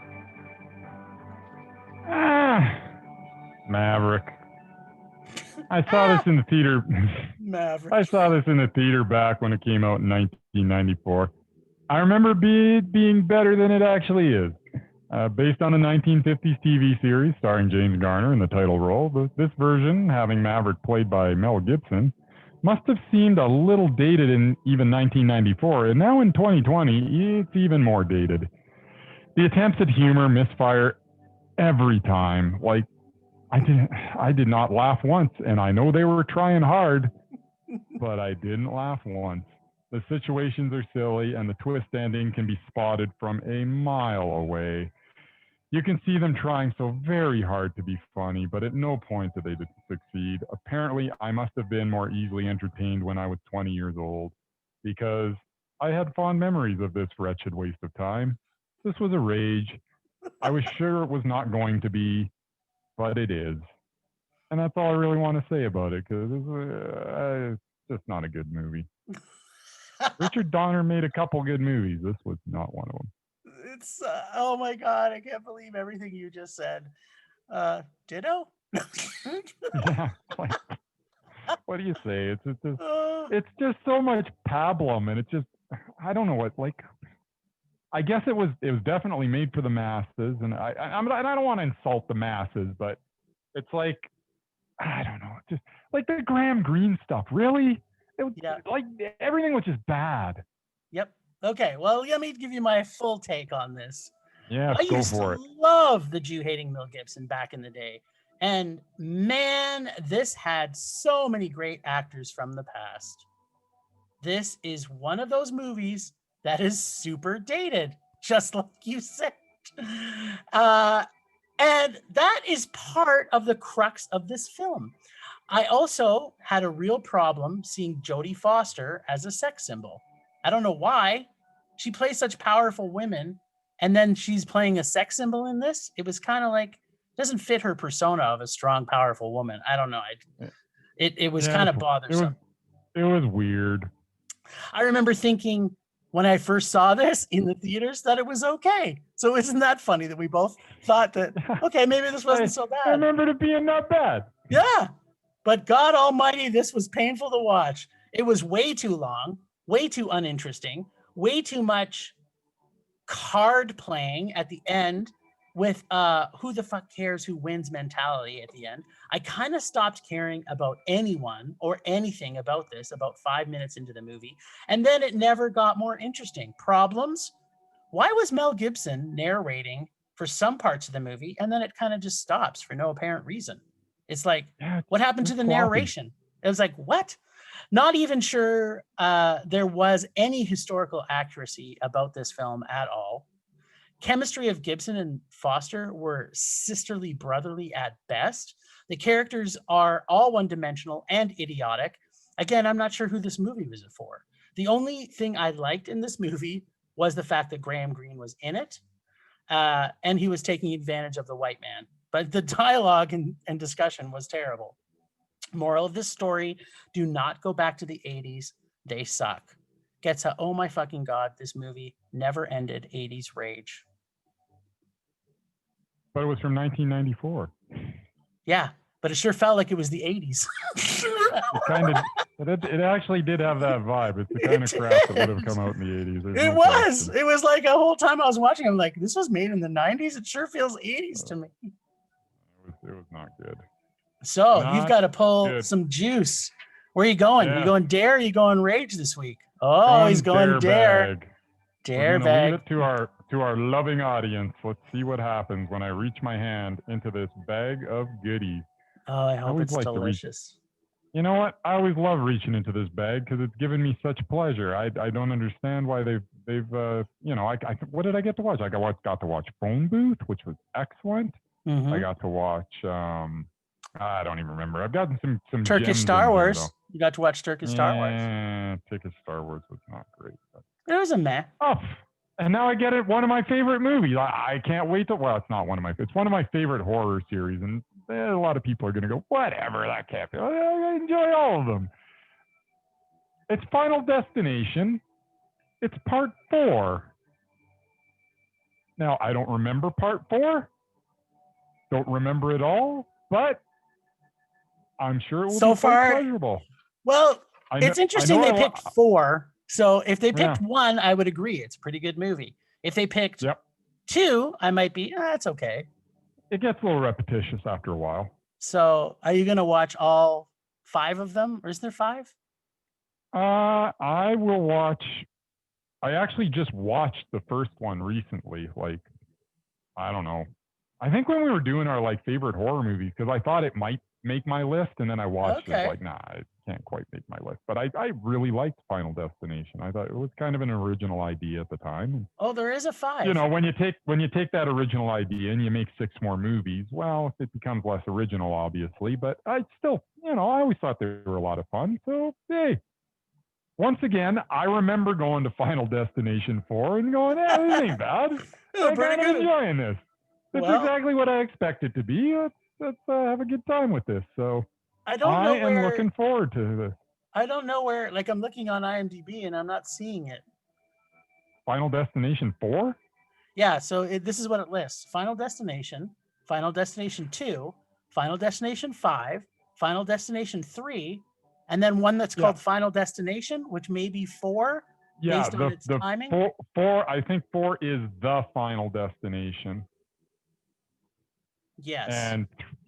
Maverick. I saw this in the theater. Maverick. I saw this in the theater back when it came out in 1994. I remember being better than it actually is. Based on a 1950s TV series starring James Garner in the title role, this version, having Maverick played by Mel Gibson, must have seemed a little dated in even 1994, and now in 2020, it's even more dated. The attempts at humor misfire every time. Like, I did not laugh once, and I know they were trying hard, but I didn't laugh once. The situations are silly, and the twist ending can be spotted from a mile away. You can see them trying so very hard to be funny, but at no point did they succeed. Apparently, I must have been more easily entertained when I was 20 years old, because I had fond memories of this wretched waste of time. This was a rage. I was sure it was not going to be, but it is. And that's all I really want to say about it, because it's just not a good movie. Richard Donner made a couple good movies. This was not one of them. It's oh my god, I can't believe everything you just said. Ditto? Yeah, like, what do you say? It's just so much pablum, and it's just, I don't know what, like, I guess it was definitely made for the masses, and I don't want to insult the masses, but it's like, I don't know, just like the Graham Greene stuff. Really, like everything was just bad. Yep. Okay. Well, let me give you my full take on this. Yeah, I go used for to it. love the Jew-hating Mel Gibson back in the day, and man, this had so many great actors from the past. This is one of those movies that is super dated, just like you said. And that is part of the crux of this film. I also had a real problem seeing Jodie Foster as a sex symbol. I don't know why. She plays such powerful women, and then she's playing a sex symbol in this. It was kind of like, doesn't fit her persona of a strong, powerful woman. I don't know. It was kind of bothersome. It was weird. I remember thinking when I first saw this in the theaters that it was okay. So isn't that funny that we both thought that, okay, maybe this wasn't so bad. I remember it being not bad. Yeah. But God almighty, this was painful to watch. It was way too long, way too uninteresting, way too much card playing at the end with who the fuck cares who wins mentality at the end. I kind of stopped caring about anyone or anything about this about 5 minutes into the movie. And then it never got more interesting. Problems? Why was Mel Gibson narrating for some parts of the movie and then it kind of just stops for no apparent reason? It's like, what happened to the narration? It was like, what? Not even sure there was any historical accuracy about this film at all. Chemistry of Gibson and Foster were sisterly brotherly at best. The characters are all one-dimensional and idiotic. Again, I'm not sure who this movie was for. The only thing I liked in this movie was the fact that Graham Greene was in it, and he was taking advantage of the white man. But the dialogue and discussion was terrible. Moral of this story, do not go back to the 80s. They suck. Gets a, oh my fucking God, this movie never ended 80s rage. But it was from 1994. Yeah, but it sure felt like it was the 80s. It actually did have that vibe. It's the kind of crap that would have come out in the 80s. It was. It was like a whole time I was watching, I'm like, this was made in the 90s? It sure feels 80s to me. It was not good. So you've got to pull some juice. Where are you going? Yeah. You going dare? Or you going rage this week? Oh, he's going dare. Dare bag. to our loving audience, let's see what happens when I reach my hand into this bag of goodies. Oh, I hope always it's like to reach- delicious. You know what? I always love reaching into this bag because it's given me such pleasure. I don't understand why they've what did I get to watch? I got to watch Phone Booth, which was excellent. Mhm. I got to watch I don't even remember. I've gotten some Turkish gems Star in Wars. Here, though. You got to watch Turkish Star Wars. Turkish Star Wars was not great. But... It was a meh. Oh, and now I get it. One of my favorite movies. I can't wait to. Well, it's not one of my. It's one of my favorite horror series, and a lot of people are going to go, whatever. That can't be. I enjoy all of them. It's Final Destination. It's part 4. Now I don't remember part 4. Don't remember it all, but I'm sure it will So be quite far- pleasurable. Well, I know- it's interesting I know they I picked 4. So if they picked Yeah. 1, I would agree. It's a pretty good movie. If they picked Yep. 2, I might be, that's okay. It gets a little repetitious after a while. So are you going to watch all 5 of them? Or is there 5? I will watch. I actually just watched the first one recently. Like, I don't know. I think when we were doing our favorite horror movies, because I thought it might make my list, and then I watched Okay. it. Like, nah, it can't quite make my list. But I really liked Final Destination. I thought it was kind of an original idea at the time. Oh, there is a 5. You know, when you take that original idea and you make 6 more movies, well, it becomes less original, obviously. But I still, I always thought they were a lot of fun. So hey, once again, I remember going to Final Destination 4 and going, this ain't bad. I'm pretty kind of good. enjoying this. It's Well- exactly what I expect it to be. Let's have a good time with this. So I don't know I am where, looking forward to this. I don't know where, I'm looking on IMDb and I'm not seeing it. Final Destination 4? Yeah, so this is what it lists: Final Destination, Final Destination 2, Final Destination 5, Final Destination 3, and then one that's called Final Destination, which may be 4 Yeah, based on its timing. Four. I think 4 is the Final Destination. Yes.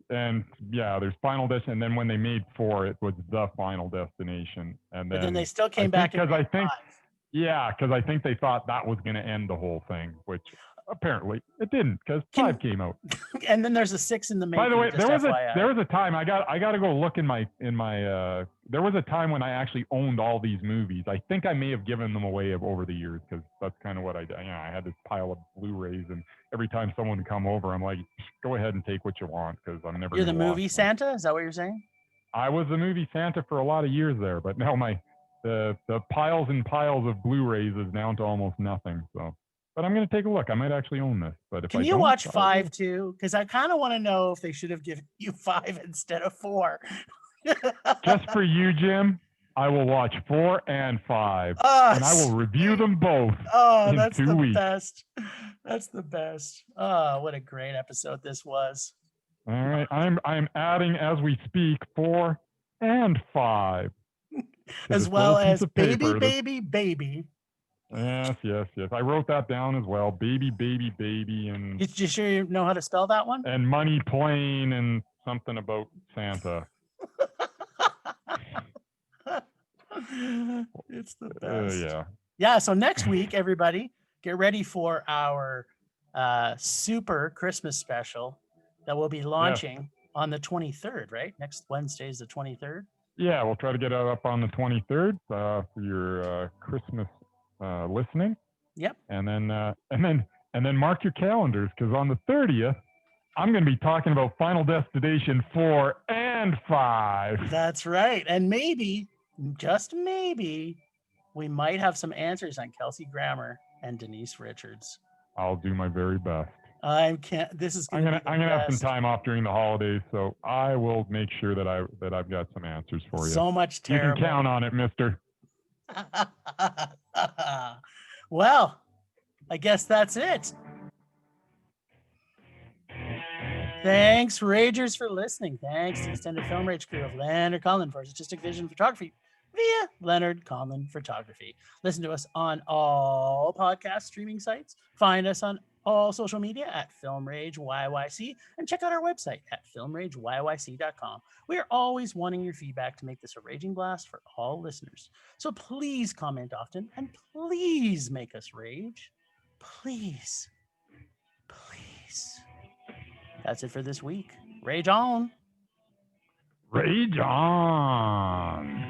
And yeah, there's Final Destination, and then when they made 4, it was the Final Destination, and But then they still came back because and made 5. because I think they thought that was going to end the whole thing, which apparently it didn't, because 5 came out. And then there's a 6 in the making. By the way, just there was FYI. a time I got to go look in my there was a time when I actually owned all these movies. I think I may have given them away over the years, because that's kind of what I did. I had this pile of Blu-rays, and every time someone would come over, I'm like, go ahead and take what you want, because I'm never. You're the gonna watch movie them. Santa? Is that what you're saying? I was the movie Santa for a lot of years there, but now the piles and piles of Blu-rays is down to almost nothing. So, but I'm going to take a look. I might actually own this. But if Can I you don't, watch I'll- 5 too? Because I kind of want to know if they should have given you 5 instead of 4. Just for you, Jim, I will watch 4 and 5, Oh, and I will review them both. Oh, in that's 2 the weeks. best. That's the best. Oh, what a great episode this was. All right, I'm adding as we speak 4 and 5, to As this well little piece as of baby, paper. baby. Yes. I wrote that down as well. Baby, and You sure you know how to spell that one? and money plane and something about Santa. It's the best. Yeah. Yeah, so next week, everybody, get ready for our super Christmas special that will be launching on the 23rd, right? Next Wednesday is the 23rd. Yeah, we'll try to get it up on the 23rd for your Christmas listening. Yep. And then mark your calendars, because on the 30th, I'm going to be talking about Final Destination 4 and 5. That's right. And maybe, just maybe, we might have some answers on Kelsey Grammer and Denise Richards. I'll do my very best. This is I'm going to gonna have some time off during the holidays, so I will make sure that I've got some answers for you. So much You terrible. can count on it, mister. Well, I guess that's it. Thanks, Ragers, for listening. Thanks to the extended Film Rage crew of Leonard Conlon for artistic vision photography via Leonard Conlon Photography. Listen to us on all podcast streaming sites. Find us on all social media at Film Rage YYC, and check out our website at filmrageyyc.com. We are always wanting your feedback to make this a raging blast for all listeners. So please comment often, and please make us rage. Please. Please. That's it for this week. Rage on. Rage on.